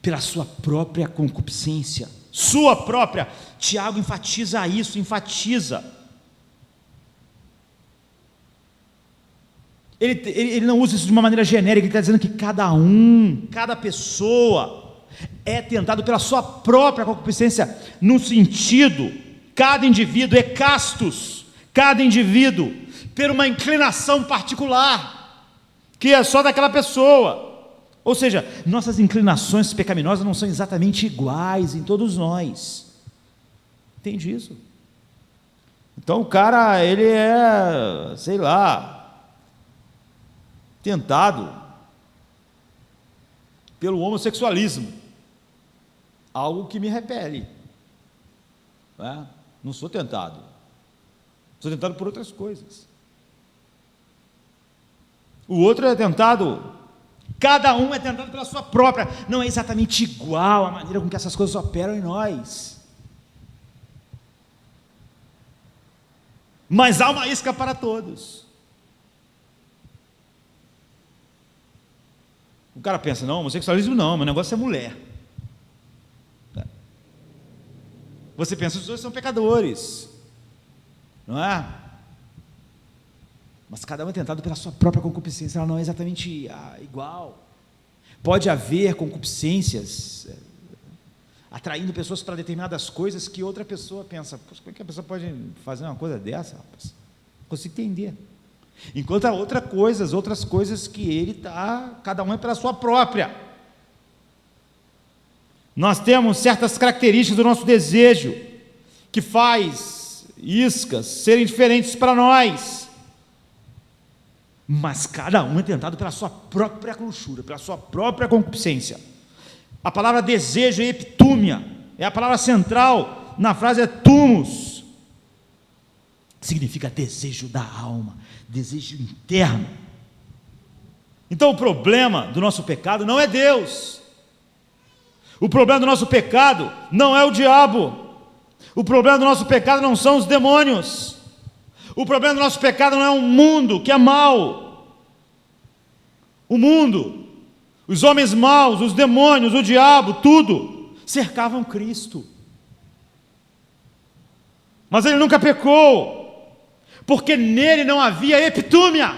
Speaker 1: Pela sua própria concupiscência, sua própria. Tiago enfatiza isso, Ele não usa isso de uma maneira genérica, ele está dizendo que cada pessoa é tentado pela sua própria concupiscência, no sentido, cada indivíduo é castus, cada indivíduo, por uma inclinação particular, que é só daquela pessoa. Ou seja, nossas inclinações pecaminosas não são exatamente iguais em todos nós. Entende isso? Então o cara, ele é, sei lá, tentado pelo homossexualismo, algo que me repele, não sou tentado por outras coisas. O outro é tentado, cada um é tentado pela sua própria, não é exatamente igual a maneira com que essas coisas operam em nós, mas há uma isca para todos. O cara pensa, não, homossexualismo não, meu negócio é mulher. Você pensa, os dois são pecadores, não é? Mas cada um é tentado pela sua própria concupiscência, ela não é exatamente igual. Pode haver concupiscências atraindo pessoas para determinadas coisas que outra pessoa pensa, como é que a pessoa pode fazer uma coisa dessa, rapaz? Não consigo entender. Enquanto há outras coisas que ele está, cada um é pela sua própria. Nós temos certas características do nosso desejo, que faz iscas serem diferentes para nós, mas cada um é tentado pela sua própria luxúria, pela sua própria concupiscência. A palavra desejo é epitúmia, é a palavra central na frase, é tumus, significa desejo da alma, desejo interno. Então o problema do nosso pecado não é Deus, o problema do nosso pecado não é o diabo, o problema do nosso pecado não são os demônios, o problema do nosso pecado não é um mundo que é mau. O mundo, os homens maus, os demônios, o diabo, tudo cercavam Cristo, mas ele nunca pecou. porque nele não havia epitúmia,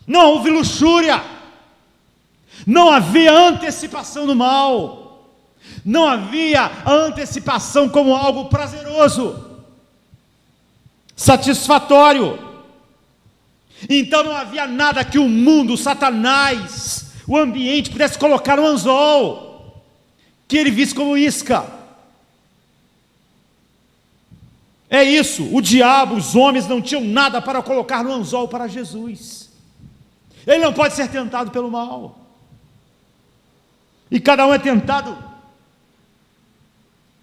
Speaker 1: não houve luxúria, não havia antecipação do mal, não havia antecipação como algo prazeroso, satisfatório. Então não havia nada que o mundo, o Satanás, o ambiente pudesse colocar no anzol, que ele visse como isca. É isso, o diabo, os homens não tinham nada para colocar no anzol para Jesus. Ele não pode ser tentado pelo mal. E cada um é tentado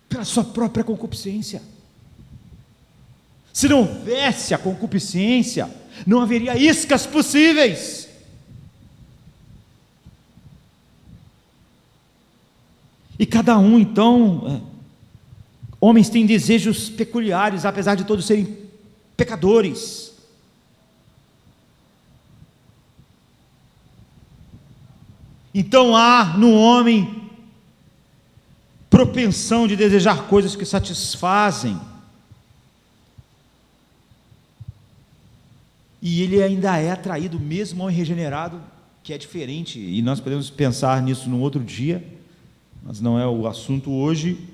Speaker 1: pela sua própria concupiscência. Se não houvesse a concupiscência, não haveria iscas possíveis. E cada um, então, homens têm desejos peculiares, apesar de todos serem pecadores. Então há no homem propensão de desejar coisas que satisfazem. E ele ainda é atraído, mesmo ao regenerado, que é diferente, e nós podemos pensar nisso num outro dia, mas não é o assunto hoje,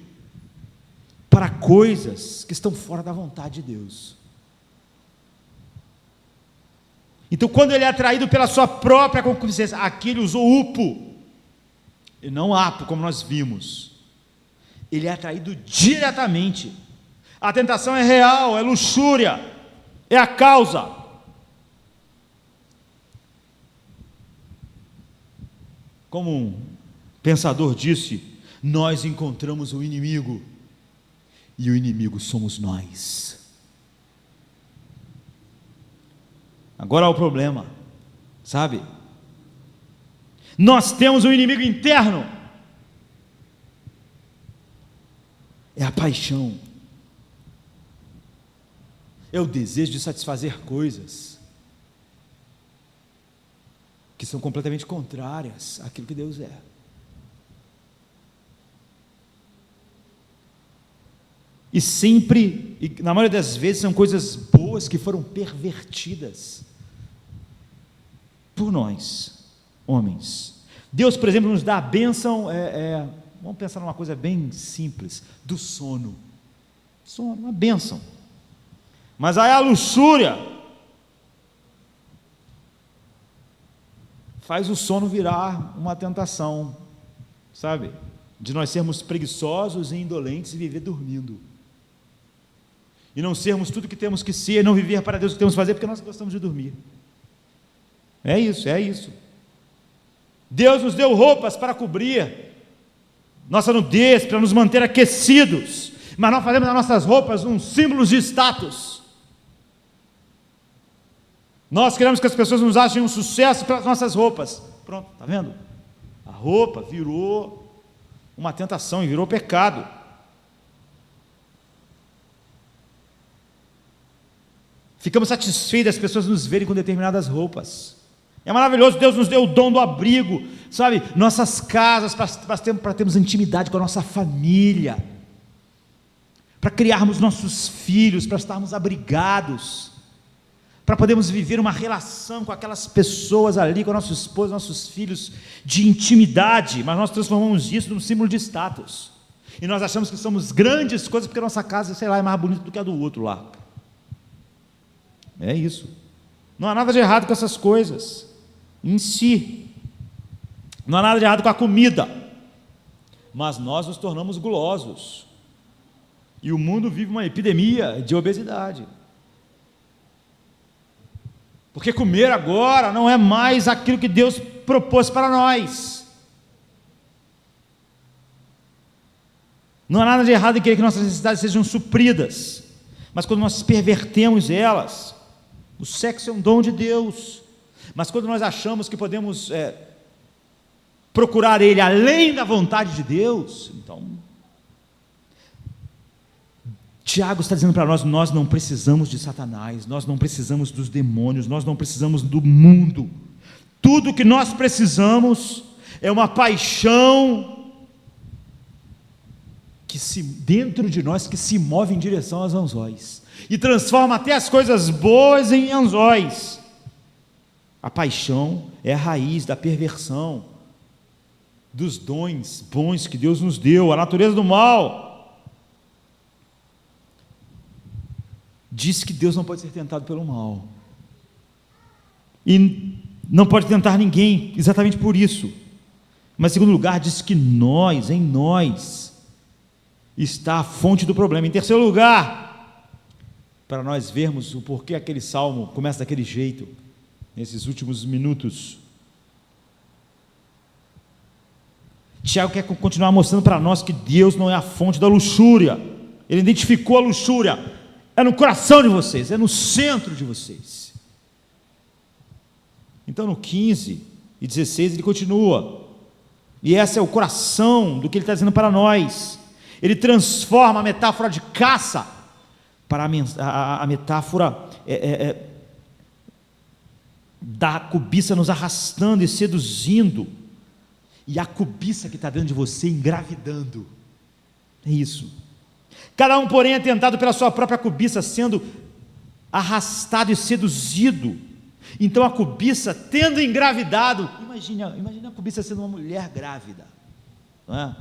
Speaker 1: para coisas que estão fora da vontade de Deus. Então, quando ele é atraído pela sua própria concupiscência, aqui ele usou upo, e não apo, como nós vimos, ele é atraído diretamente. A tentação é real, é luxúria, é a causa. Como um pensador disse, nós encontramos o inimigo, e o inimigo somos nós. Agora há o problema, sabe? Nós temos um inimigo interno, é a paixão, é o desejo de satisfazer coisas que são completamente contrárias àquilo que Deus é. E sempre, e na maioria das vezes, são coisas boas que foram pervertidas por nós, homens. Deus, por exemplo, nos dá a bênção, vamos pensar numa coisa bem simples, do sono. Sono, uma bênção. Mas aí a luxúria faz o sono virar uma tentação, sabe? De nós sermos preguiçosos e indolentes e viver dormindo. E não sermos tudo que temos que ser, não viver para Deus o que temos que fazer, porque nós gostamos de dormir. É isso, é isso. Deus nos deu roupas para cobrir nossa nudez, para nos manter aquecidos, mas nós fazemos das nossas roupas um símbolo de status. Nós queremos que as pessoas nos achem um sucesso pelas nossas roupas. Pronto, está vendo? A roupa virou uma tentação e virou pecado. Ficamos satisfeitos das pessoas nos verem com determinadas roupas. É maravilhoso, Deus nos deu o dom do abrigo, sabe? Nossas casas, para termos intimidade com a nossa família, para criarmos nossos filhos, para estarmos abrigados, para podermos viver uma relação com aquelas pessoas ali, com nossos esposos, nossos filhos, de intimidade, mas nós transformamos isso num símbolo de status, e nós achamos que somos grandes coisas, porque a nossa casa, sei lá, é mais bonita do que a do outro lá. É isso. Não há nada de errado com essas coisas em si, não há nada de errado com a comida, mas nós nos tornamos gulosos, e o mundo vive uma epidemia de obesidade, porque comer agora não é mais aquilo que Deus propôs para nós. Não há nada de errado em querer que nossas necessidades sejam supridas, mas quando nós pervertemos elas, o sexo é um dom de Deus, mas quando nós achamos que podemos procurar ele além da vontade de Deus, então Tiago está dizendo para nós, nós não precisamos de Satanás, nós não precisamos dos demônios, nós não precisamos do mundo. Tudo que nós precisamos é uma paixão dentro de nós, que se move em direção aos anzóis. e transforma até as coisas boas em anzóis. A paixão é a raiz da perversão, dos dons bons que Deus nos deu, a natureza do mal. Diz que Deus não pode ser tentado pelo mal, e não pode tentar ninguém, exatamente por isso. Mas em segundo lugar, diz que em nós, está a fonte do problema. Em terceiro lugar, para nós vermos o porquê aquele salmo começa daquele jeito, nesses últimos minutos, Tiago quer continuar mostrando para nós que Deus não é a fonte da luxúria. Ele identificou a luxúria, é no coração de vocês, é no centro de vocês. Então no 15 e 16 ele continua, e esse é o coração do que ele está dizendo para nós. Ele transforma a metáfora de caça para a metáfora da cobiça nos arrastando e seduzindo, e a cobiça que está dentro de você engravidando. É isso. Cada um, porém, é tentado pela sua própria cobiça, sendo arrastado e seduzido. Então a cobiça, tendo engravidado, imagina a cobiça sendo uma mulher grávida, não é?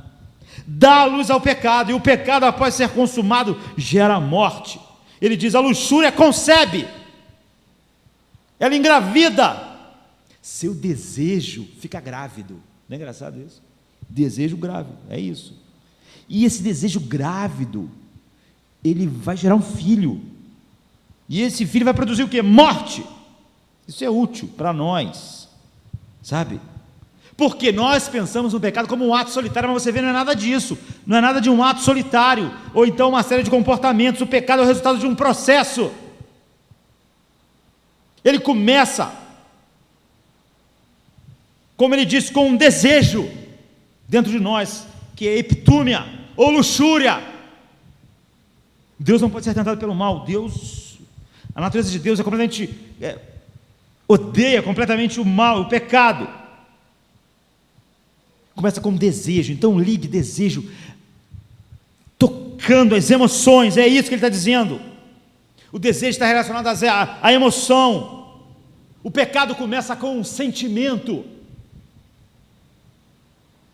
Speaker 1: Dá luz ao pecado, e o pecado, após ser consumado, gera morte. Ele diz: a luxúria concebe, ela engravida, seu desejo fica grávido. Não é engraçado isso? Desejo grávido, é isso. E esse desejo grávido, ele vai gerar um filho, e esse filho vai produzir o quê? Morte. Isso é útil para nós, sabe? Porque nós pensamos no pecado como um ato solitário, mas você vê, não é nada disso, não é nada de um ato solitário, ou então uma série de comportamentos. O pecado é o resultado de um processo. Ele começa, como ele disse, com um desejo dentro de nós, que é epitúmia, ou luxúria. Deus não pode ser tentado pelo mal. A natureza de Deus é completamente, odeia completamente o mal, o pecado. Começa com desejo. Então ligue desejo, tocando as emoções, é isso que ele está dizendo. O desejo está relacionado à emoção. O pecado começa com um sentimento.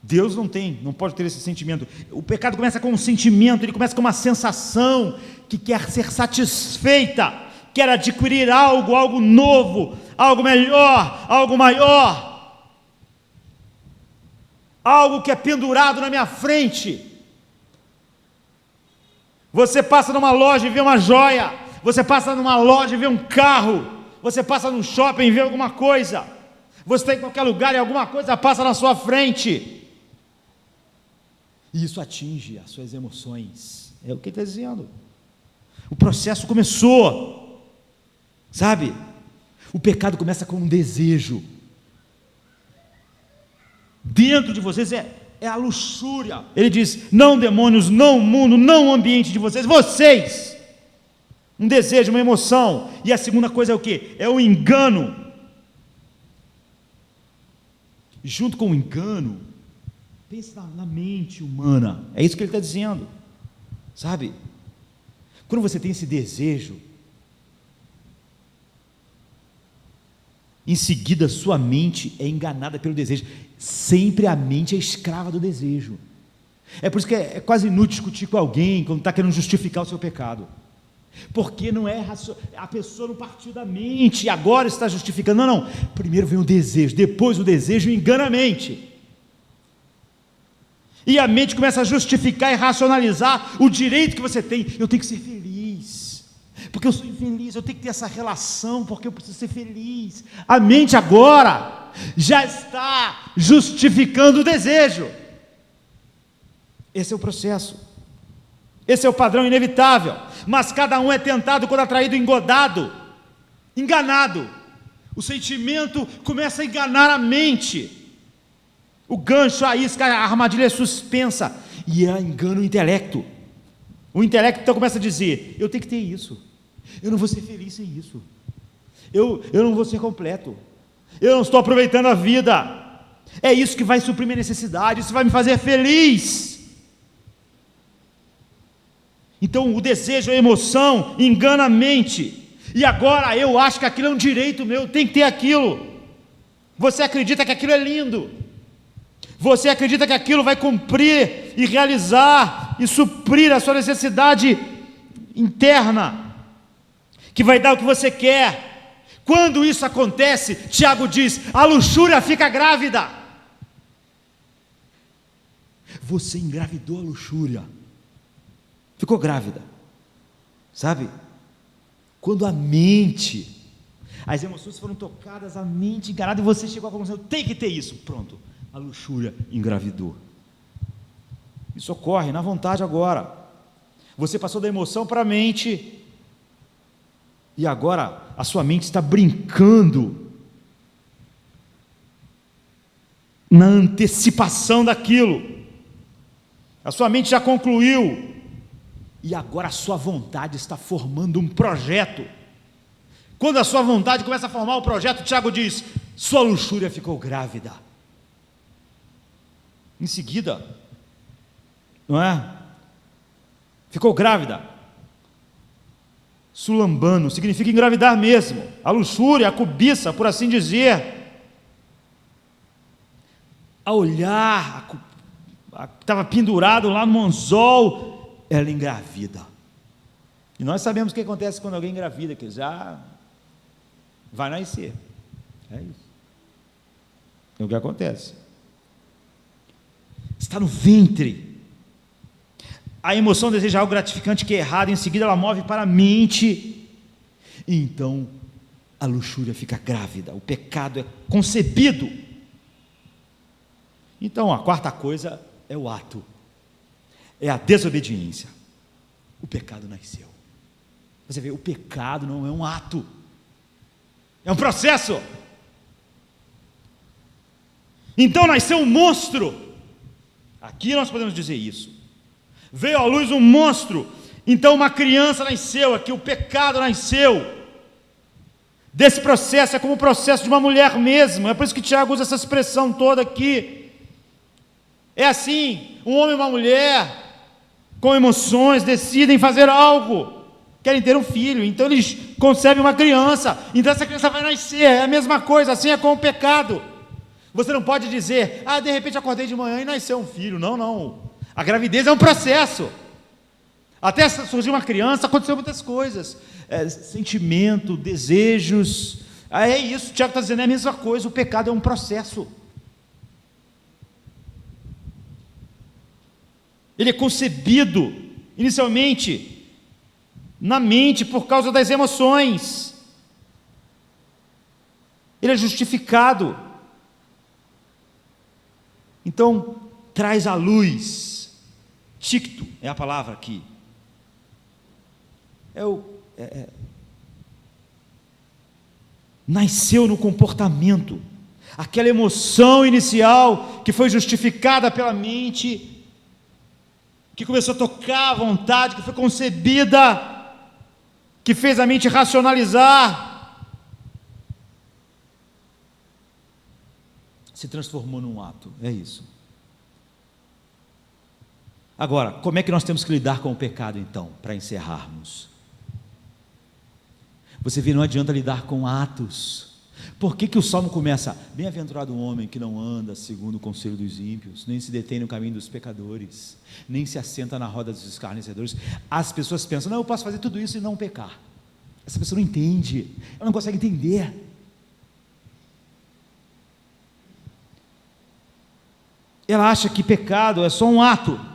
Speaker 1: Deus não pode ter esse sentimento. O pecado começa com um sentimento, ele começa com uma sensação que quer ser satisfeita, quer adquirir algo novo, algo melhor, algo maior, algo que é pendurado na minha frente. Você passa numa loja e vê uma joia, você passa numa loja e vê um carro, você passa num shopping e vê alguma coisa, você está em qualquer lugar e alguma coisa passa na sua frente, e isso atinge as suas emoções. É o que ele está dizendo. O processo começou, sabe? O pecado começa com um desejo. Dentro de vocês é a luxúria. Ele diz: não demônios, não o mundo, não o ambiente de vocês, vocês. Um desejo, uma emoção. E a segunda coisa é o quê? É o engano. Junto com o engano, pense na mente humana. É isso que ele está dizendo, sabe? Quando você tem esse desejo, em seguida sua mente é enganada pelo desejo. Sempre a mente é escrava do desejo. É por isso que é quase inútil discutir com alguém quando está querendo justificar o seu pecado, porque não é a pessoa não partiu da mente e agora está justificando. Não, primeiro vem o desejo, depois o desejo engana a mente, e a mente começa a justificar e racionalizar o direito que você tem. Eu tenho que ser feliz, porque eu sou infeliz, eu tenho que ter essa relação, porque eu preciso ser feliz. A mente agora já está justificando o desejo. Esse é o processo, esse é o padrão inevitável. Mas cada um é tentado quando atraído, engodado, enganado. O sentimento começa a enganar a mente. O gancho, a isca, a armadilha é suspensa, e engana o intelecto. O intelecto então começa a dizer: eu tenho que ter isso, eu não vou ser feliz sem isso, eu não vou ser completo, eu não estou aproveitando a vida. É isso que vai suprir minha necessidade, isso vai me fazer feliz. Então o desejo, a emoção engana a mente, e agora eu acho que aquilo é um direito meu, tem que ter aquilo. Você acredita que aquilo é lindo, você acredita que aquilo vai cumprir e realizar e suprir a sua necessidade interna, que vai dar o que você quer. Quando isso acontece, Tiago diz: a luxúria fica grávida. Você engravidou a luxúria, ficou grávida, sabe? Quando a mente, as emoções foram tocadas, a mente enganada, e você chegou à conclusão: tem que ter isso, pronto, a luxúria engravidou. Isso ocorre na vontade agora. Você passou da emoção para a mente, e agora a sua mente está brincando na antecipação daquilo. A sua mente já concluiu, e agora a sua vontade está formando um projeto. Quando a sua vontade começa a formar o projeto, Tiago diz: sua luxúria ficou grávida. Em seguida, não é? Ficou grávida. Sulambano significa engravidar mesmo. A luxúria, a cobiça, por assim dizer. A olhar, estava pendurado lá no anzol, ela engravida. E nós sabemos o que acontece quando alguém engravida, que já vai nascer. É isso. É o que acontece. Está no ventre. A emoção deseja algo gratificante que é errado, em seguida ela move para a mente, e então a luxúria fica grávida, o pecado é concebido. Então a quarta coisa é o ato, é a desobediência. O pecado nasceu. Você vê, o pecado não é um ato, é um processo. Então nasceu um monstro. Aqui nós podemos dizer isso. Veio à luz um monstro. Então uma criança nasceu aqui, o pecado nasceu. Desse processo, é como o processo de uma mulher mesmo. É por isso que Tiago usa essa expressão toda aqui. É assim, um homem e uma mulher, com emoções, decidem fazer algo, querem ter um filho, então eles concebem uma criança, então essa criança vai nascer, é a mesma coisa, assim é com o pecado. Você não pode dizer: de repente acordei de manhã e nasceu um filho. Não, não, a gravidez é um processo, até surgir uma criança aconteceu muitas coisas, sentimento, desejos, é isso, o Tiago está dizendo, é a mesma coisa, o pecado é um processo. Ele é concebido inicialmente na mente por causa das emoções. Ele é justificado. Então, traz à luz. Ticto é a palavra aqui. Nasceu no comportamento. Aquela emoção inicial que foi justificada pela mente, que começou a tocar a vontade, que foi concebida, que fez a mente racionalizar, se transformou num ato. É isso. Agora, como é que nós temos que lidar com o pecado então, para encerrarmos? Você vê, não adianta lidar com atos. Por que o Salmo começa: bem-aventurado o homem que não anda segundo o conselho dos ímpios, nem se detém no caminho dos pecadores, nem se assenta na roda dos escarnecedores. As pessoas pensam: não, eu posso fazer tudo isso e não pecar. Essa pessoa não entende, ela não consegue entender. Ela acha que pecado é só um ato.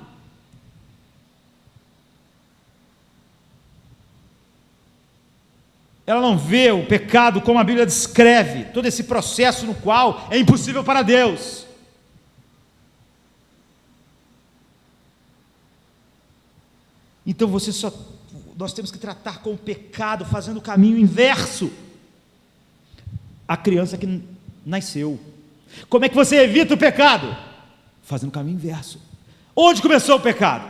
Speaker 1: Ela não vê o pecado como a Bíblia descreve, todo esse processo no qual é impossível para Deus. Então nós temos que tratar com o pecado fazendo o caminho inverso. A criança que nasceu. Como é que você evita o pecado? Fazendo o caminho inverso. Onde começou o pecado?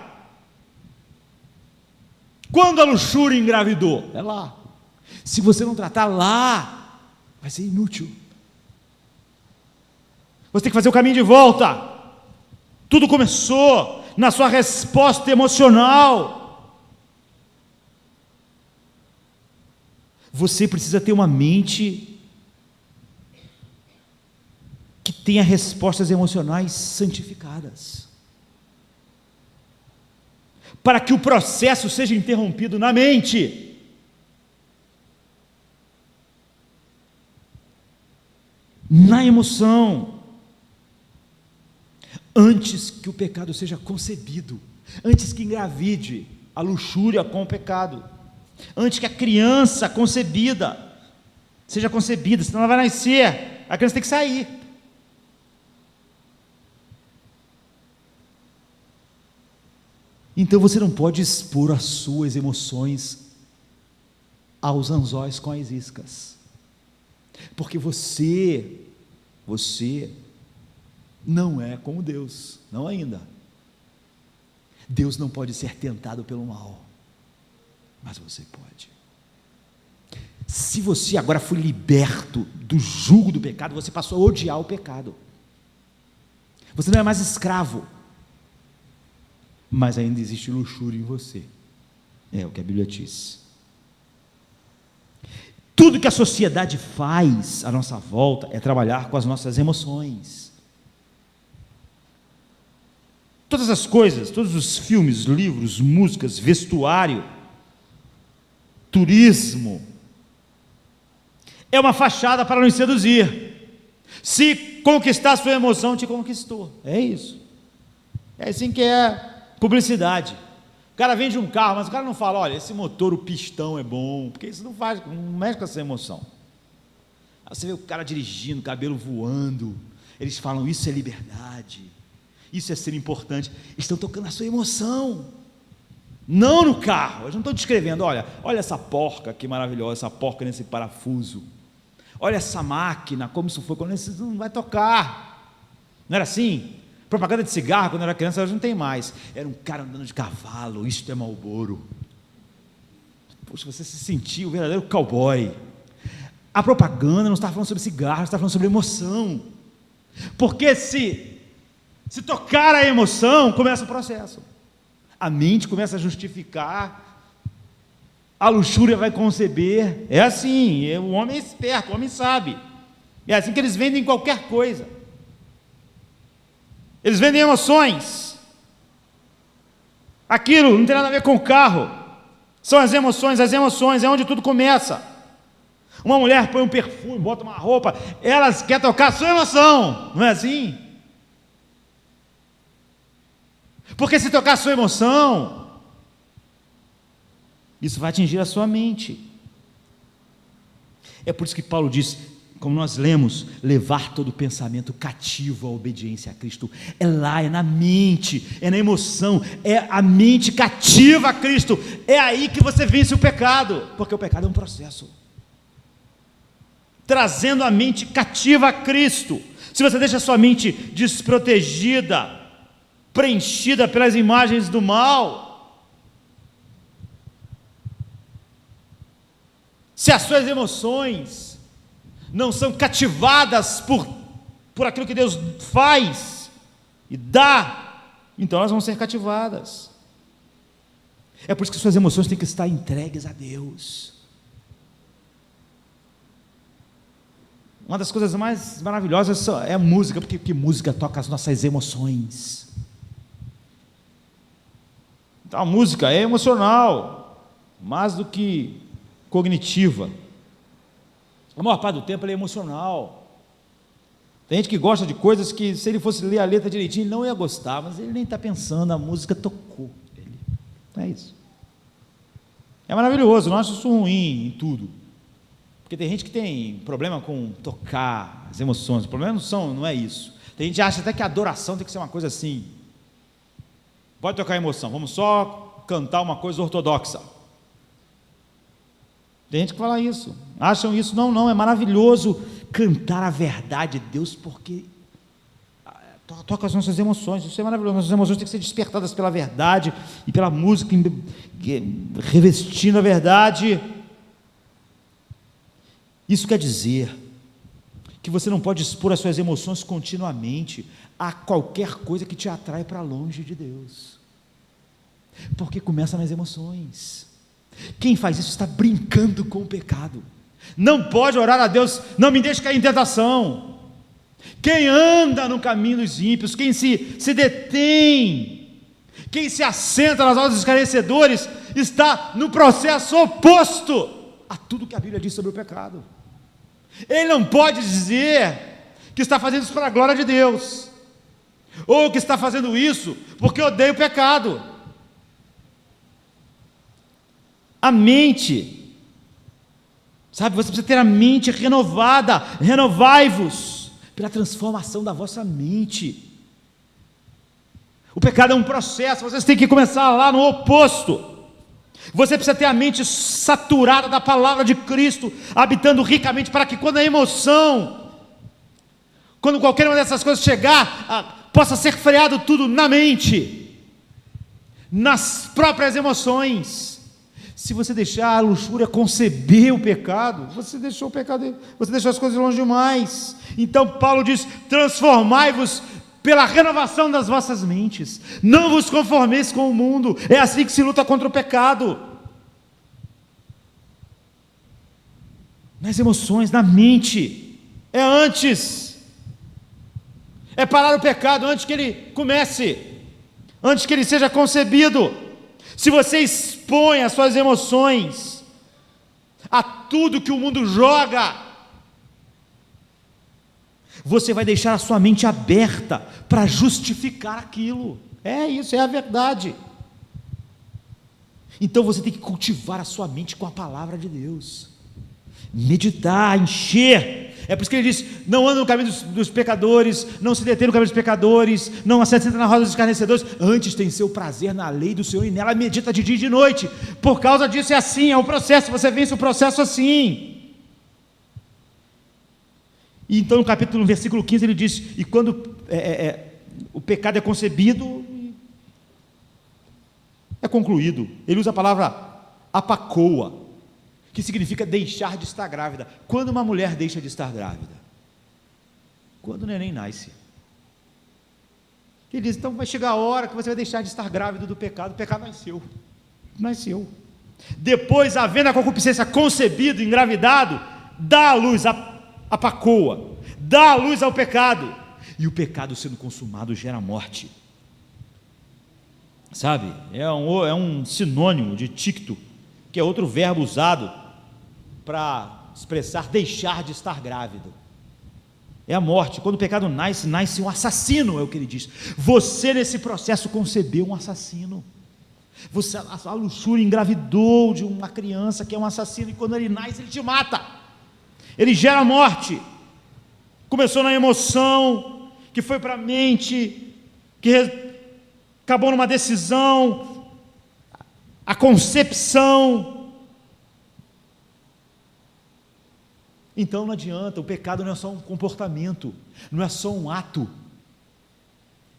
Speaker 1: Quando a luxúria engravidou? É lá. Se você não tratar lá, vai ser inútil. Você tem que fazer o caminho de volta. Tudo começou na sua resposta emocional. Você precisa ter uma mente que tenha respostas emocionais santificadas, para que o processo seja interrompido na mente. Na emoção, antes que o pecado seja concebido, antes que engravide a luxúria com o pecado, antes que a criança concebida seja concebida, senão ela vai nascer, a criança tem que sair. Então você não pode expor as suas emoções aos anzóis com as iscas, porque você não é como Deus, não ainda. Deus não pode ser tentado pelo mal, mas você pode. Se você agora foi liberto do jugo do pecado, você passou a odiar o pecado. Você não é mais escravo, mas ainda existe luxúria em você. É o que a Bíblia diz. Tudo que a sociedade faz à nossa volta é trabalhar com as nossas emoções. Todas as coisas, todos os filmes, livros, músicas, vestuário, turismo, é uma fachada para nos seduzir. Se conquistar a sua emoção, te conquistou. É isso. É assim que é publicidade. O cara vende um carro, mas o cara não fala, olha, esse motor, o pistão é bom, porque isso não mexe com essa emoção. Aí você vê o cara dirigindo, cabelo voando, eles falam, isso é liberdade, isso é ser importante. Estão tocando a sua emoção, não no carro. Eles não estão descrevendo, olha essa porca que maravilhosa, essa porca nesse parafuso, olha essa máquina, como isso foi, quando isso não vai tocar. Não era assim? Propaganda de cigarro, quando eu era criança, hoje não tem mais. Era um cara andando de cavalo, isto é Marlboro. Poxa, você se sentiu o verdadeiro cowboy. A propaganda não está falando sobre cigarro, está falando sobre emoção. Porque se tocar a emoção, começa o processo. A mente começa a justificar, a luxúria vai conceber. É assim, o homem é esperto, o homem sabe. É assim que eles vendem qualquer coisa. Eles vendem emoções. Aquilo não tem nada a ver com o carro. São as emoções é onde tudo começa. Uma mulher põe um perfume, bota uma roupa, ela quer tocar a sua emoção, não é assim? Porque se tocar a sua emoção, isso vai atingir a sua mente. É por isso que Paulo diz, como nós lemos, levar todo pensamento cativo à obediência a Cristo. É lá, é na mente, é na emoção, é a mente cativa a Cristo. É aí que você vence o pecado, porque o pecado é um processo. Trazendo a mente cativa a Cristo. Se você deixa a sua mente desprotegida, preenchida pelas imagens do mal, se as suas emoções não são cativadas por aquilo que Deus faz e dá, então elas vão ser cativadas. É por isso que suas emoções têm que estar entregues a Deus. Uma das coisas mais maravilhosas é a música, porque música toca as nossas emoções. Então a música é emocional, mais do que cognitiva. A maior parte do tempo ela é emocional. Tem gente que gosta de coisas que, se ele fosse ler a letra direitinho, ele não ia gostar, mas ele nem está pensando, a música tocou ele. É isso. É maravilhoso, não acho isso ruim em tudo. Porque tem gente que tem problema com tocar as emoções, o problema não é isso. Tem gente que acha até que a adoração tem que ser uma coisa assim. Pode tocar emoção, vamos só cantar uma coisa ortodoxa. Tem gente que fala isso, acham isso, não, é maravilhoso cantar a verdade de Deus, porque toca as nossas emoções, isso é maravilhoso, nossas emoções têm que ser despertadas pela verdade, e pela música, revestindo a verdade. Isso quer dizer que você não pode expor as suas emoções continuamente a qualquer coisa que te atrai para longe de Deus, porque começa nas emoções. Quem faz isso está brincando com o pecado. Não pode orar a Deus, não me deixe cair em tentação. Quem anda no caminho dos ímpios, quem se detém, quem se assenta nas rodas dos escarnecedores, está no processo oposto a tudo que a Bíblia diz sobre o pecado. Ele não pode dizer que está fazendo isso para a glória de Deus, ou que está fazendo isso porque odeia o pecado. A mente, sabe, você precisa ter a mente renovada. Renovai-vos pela transformação da vossa mente. O pecado é um processo, vocês têm que começar lá no oposto. Você precisa ter a mente saturada da palavra de Cristo, habitando ricamente, para que quando a emoção, quando qualquer uma dessas coisas chegar, possa ser freado tudo na mente, nas próprias emoções. Se você deixar a luxúria conceber o pecado, você deixou o pecado, você deixou as coisas longe demais. Então Paulo diz: transformai-vos pela renovação das vossas mentes, não vos conformeis com o mundo. É assim que se luta contra o pecado, nas emoções, na mente. É antes, é parar o pecado antes que ele comece, antes que ele seja concebido. Se você expõe as suas emoções a tudo que o mundo joga, você vai deixar a sua mente aberta para justificar aquilo. É isso, é a verdade. Então você tem que cultivar a sua mente com a palavra de Deus, meditar, encher. É por isso que ele diz: não anda no caminho dos pecadores, não se detém no caminho dos pecadores, não se assenta na roda dos escarnecedores, antes tem seu prazer na lei do Senhor, e nela medita de dia e de noite. Por causa disso é assim, é um processo, você vence o processo assim. E então no versículo 15 ele diz: e quando o pecado é concebido, é concluído. Ele usa a palavra apacoa, que significa deixar de estar grávida. Quando uma mulher deixa de estar grávida? Quando o neném nasce. Ele diz: então vai chegar a hora que você vai deixar de estar grávida do pecado. O pecado nasceu. Depois, havendo a concupiscência concebido, engravidado, dá à luz, apacoa, dá à luz ao pecado, e o pecado sendo consumado gera morte. Sabe, é um sinônimo de ticto, que é outro verbo usado para expressar deixar de estar grávido. É a morte. Quando o pecado nasce um assassino, é o que ele diz. Você nesse processo concebeu um assassino. A luxúria engravidou de uma criança que é um assassino, e quando ele nasce, ele te mata. Ele gera morte. Começou na emoção, que foi para a mente, que acabou numa decisão, a concepção. Então não adianta, o pecado não é só um comportamento, não é só um ato,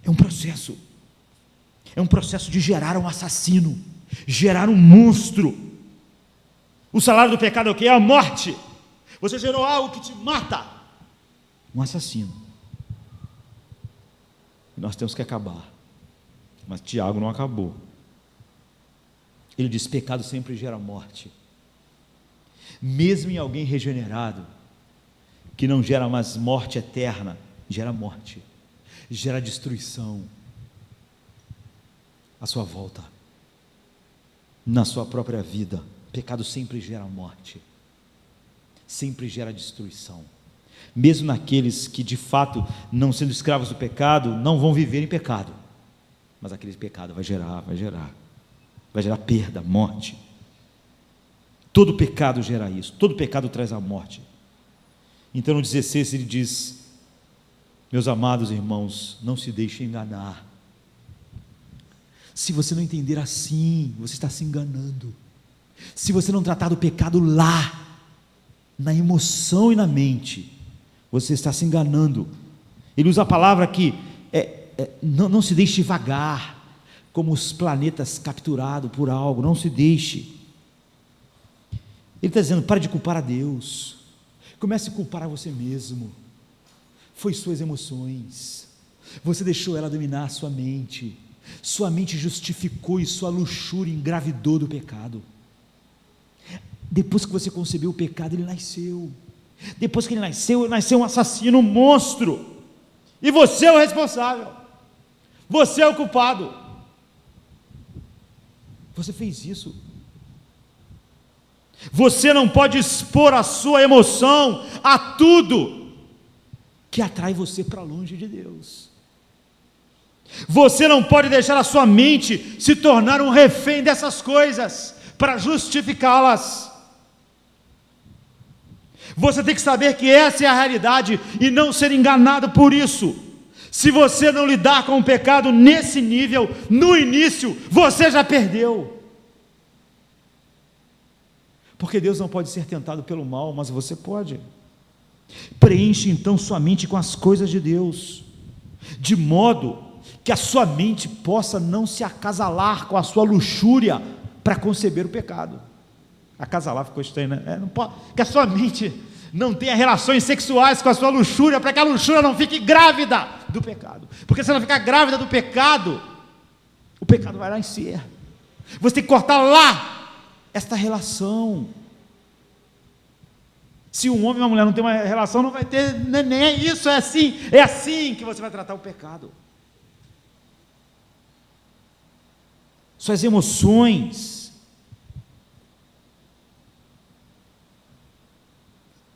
Speaker 1: é um processo. É um processo de gerar um assassino, gerar um monstro. O salário do pecado é o quê? É a morte. Você gerou algo que te mata, um assassino. E nós temos que acabar. Mas Tiago não acabou. Ele diz: pecado sempre gera morte. Mesmo em alguém regenerado, que não gera mais morte eterna, gera morte, gera destruição à sua volta, na sua própria vida. Pecado sempre gera morte, sempre gera destruição. Mesmo naqueles que de fato, não sendo escravos do pecado, não vão viver em pecado, mas aquele pecado vai gerar perda, morte. Todo pecado gera isso, todo pecado traz a morte. Então no 16 ele diz: meus amados irmãos, não se deixem enganar. Se você não entender assim, você está se enganando. Se você não tratar do pecado lá, na emoção e na mente, você está se enganando. Ele usa a palavra que não se deixe vagar, como os planetas capturados por algo, não se deixe. Ele está dizendo: pare de culpar a Deus, comece a culpar a você mesmo. Foi suas emoções, você deixou ela dominar a sua mente justificou e sua luxúria engravidou do pecado. Depois que você concebeu o pecado, ele nasceu. Depois que ele nasceu um assassino, um monstro. E você é o responsável. Você é o culpado. Você fez isso. Você não pode expor a sua emoção a tudo que atrai você para longe de Deus. Você não pode deixar a sua mente se tornar um refém dessas coisas para justificá-las. Você tem que saber que essa é a realidade e não ser enganado por isso. Se você não lidar com o pecado nesse nível, no início, você já perdeu. Porque Deus não pode ser tentado pelo mal, mas você pode. Preenche então sua mente com as coisas de Deus, de modo que a sua mente possa não se acasalar com a sua luxúria para conceber o pecado. Acasalar ficou estranho, né? Não pode, que a sua mente não tenha relações sexuais com a sua luxúria, para que a luxúria não fique grávida do pecado. Porque se ela ficar grávida do pecado, o pecado vai nascer. Você tem que cortar lá esta relação. Se um homem e uma mulher não tem uma relação, não vai ter neném. É isso, é assim que você vai tratar o pecado. Suas emoções,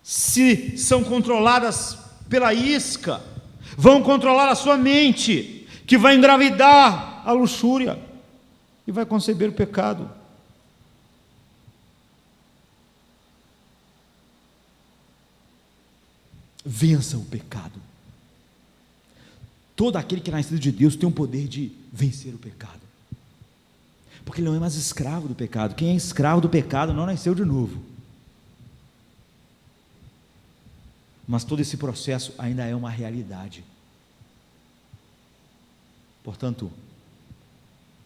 Speaker 1: se são controladas pela isca, vão controlar a sua mente, que vai engravidar a luxúria e vai conceber o pecado. Vença o pecado. Todo aquele que é nascido de Deus tem o poder de vencer o pecado, porque ele não é mais escravo do pecado. Quem é escravo do pecado não nasceu de novo. Mas todo esse processo ainda é uma realidade. Portanto,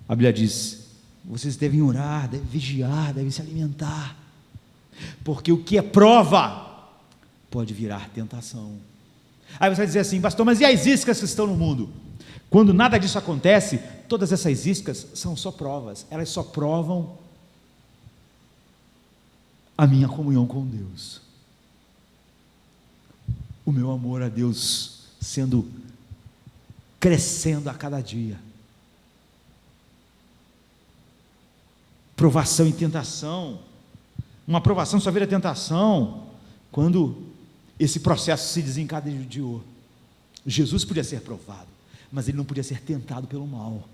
Speaker 1: a Bíblia diz: vocês devem orar, devem vigiar, devem se alimentar, porque o que é prova pode virar tentação. Aí você vai dizer assim: pastor, mas e as iscas que estão no mundo? Quando nada disso acontece, todas essas iscas são só provas, elas só provam a minha comunhão com Deus, o meu amor a Deus crescendo a cada dia. Provação e tentação, uma provação só vira tentação quando esse processo se desencadeou. Jesus podia ser provado, mas ele não podia ser tentado pelo mal.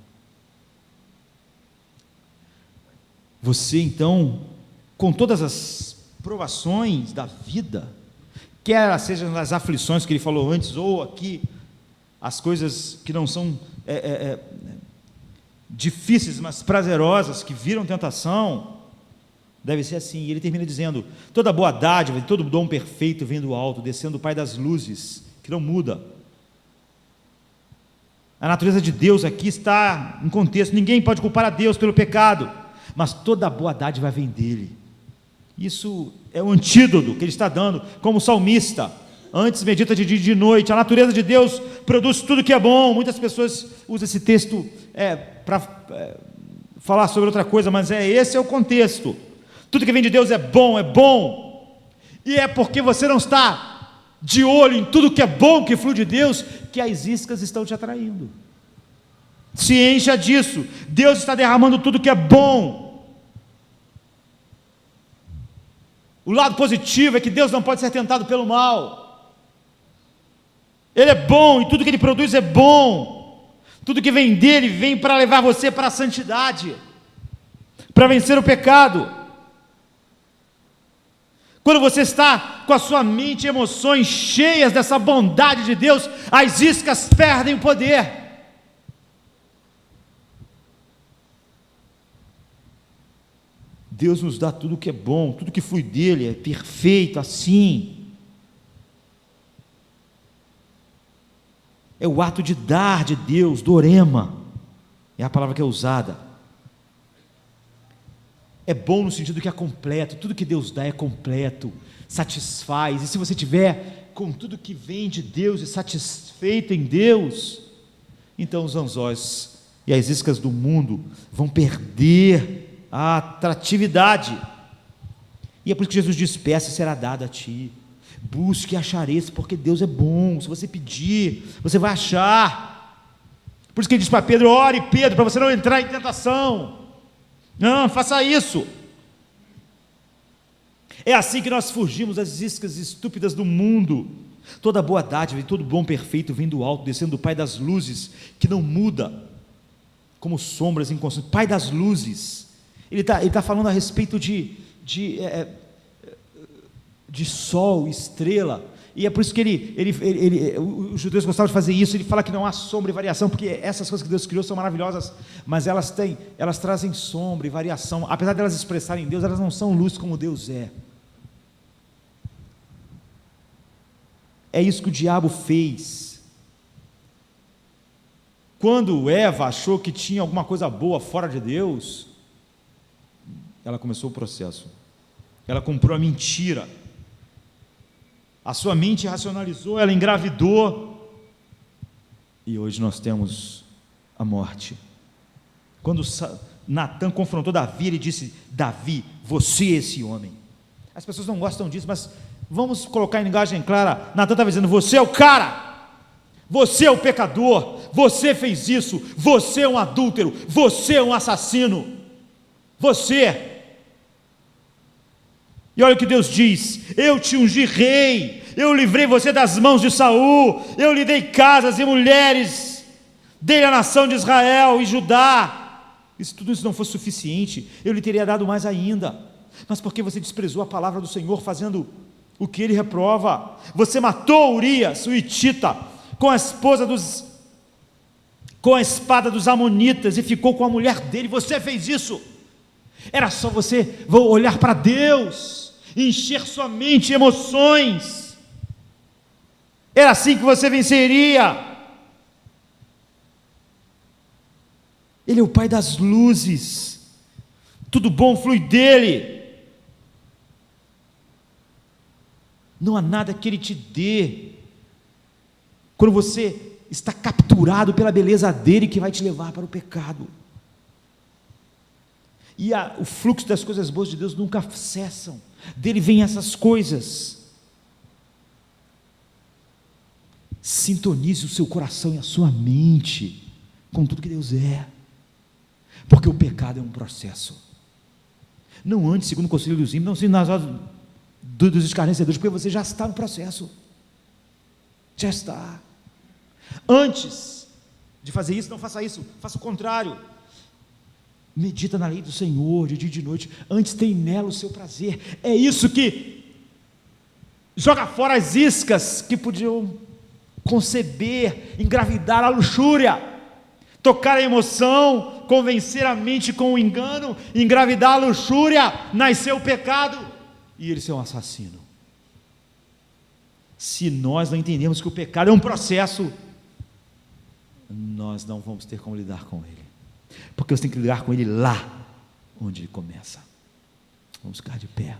Speaker 1: Você então, com todas as provações da vida, quer sejam as aflições que ele falou antes, ou aqui as coisas que não são difíceis, mas prazerosas, que viram tentação, deve ser assim. E ele termina dizendo: toda boa dádiva e todo dom perfeito vem do alto, descendo do Pai das luzes, que não muda. A natureza de Deus aqui está em contexto. Ninguém pode culpar a Deus pelo pecado, mas toda boa dádiva vem dele. Isso é o antídoto que ele está dando, como salmista. Antes medita de dia e de noite. A natureza de Deus produz tudo que é bom. Muitas pessoas usam esse texto para falar sobre outra coisa, mas esse é o contexto. Tudo que vem de Deus é bom, e é porque você não está de olho em tudo que é bom, que flui de Deus, que as iscas estão te atraindo. Se encha disso. Deus está derramando tudo que é bom. O lado positivo é que Deus não pode ser tentado pelo mal. Ele é bom, e tudo que ele produz é bom. Tudo que vem dele vem para levar você para a santidade, para vencer o pecado. Quando você está com a sua mente e emoções cheias dessa bondade de Deus, as iscas perdem o poder. Deus nos dá tudo que é bom, tudo que flui dele é perfeito, assim. É o ato de dar de Deus, dorema, é a palavra que é usada. É bom no sentido que é completo, tudo que Deus dá é completo, satisfaz. E se você tiver com tudo que vem de Deus e satisfeito em Deus, então os anzóis e as iscas do mundo vão perder a atratividade. E é por isso que Jesus diz: peça e será dado a ti, busque e achareis, porque Deus é bom. Se você pedir, você vai achar. Por isso que ele diz para Pedro: ore, Pedro, para você não entrar em tentação. Não, faça isso. É assim que nós fugimos das iscas estúpidas do mundo. Toda boa dádiva e todo bom perfeito vem do alto, descendo do Pai das luzes, que não muda, como sombras inconstantes. Pai das luzes. Ele tá falando a respeito de sol, estrela. E é por isso que os judeus gostavam de fazer isso. Ele fala que não há sombra e variação, porque essas coisas que Deus criou são maravilhosas, mas elas trazem sombra e variação. Apesar de elas expressarem Deus, elas não são luz como Deus é. É isso que o diabo fez. Quando Eva achou que tinha alguma coisa boa fora de Deus, ela começou o processo. Ela comprou a mentira. A sua mente racionalizou, ela engravidou. E hoje nós temos a morte. Quando Natã confrontou Davi, ele disse: Davi, você é esse homem. As pessoas não gostam disso, mas vamos colocar em linguagem clara. Natã estava dizendo: você é o cara, você é o pecador, você fez isso, você é um adúltero, você é um assassino, você. E olha o que Deus diz: eu te ungi rei, eu livrei você das mãos de Saul, eu lhe dei casas e mulheres, dei a nação de Israel e Judá. E se tudo isso não fosse suficiente, eu lhe teria dado mais ainda. Mas porque você desprezou a palavra do Senhor, fazendo o que ele reprova? Você matou Urias, o hitita, com a espada dos amonitas, e ficou com a mulher dele. Você fez isso. Era só você olhar para Deus, encher sua mente de emoções. Era assim que você venceria. Ele é o Pai das luzes, tudo bom flui dele. Não há nada que ele te dê, quando você está capturado pela beleza dele, que vai te levar para o pecado. E o fluxo das coisas boas de Deus nunca cessam, dele vêm essas coisas. Sintonize o seu coração e a sua mente com tudo que Deus é, porque o pecado é um processo. Não ande segundo o conselho dos ímpios, não se nas rodas dos escarnecedores, porque você já está no processo, já está. Antes de fazer isso, não faça isso, faça o contrário. Medita na lei do Senhor de dia e de noite, antes tem nela o seu prazer. É isso que joga fora as iscas que podiam conceber, engravidar a luxúria, tocar a emoção, convencer a mente com o engano, engravidar a luxúria, nasceu o pecado, e ele ser um assassino. Se nós não entendemos que o pecado é um processo, nós não vamos ter como lidar com ele, porque você tem que lidar com ele lá onde ele começa. Vamos ficar de pé.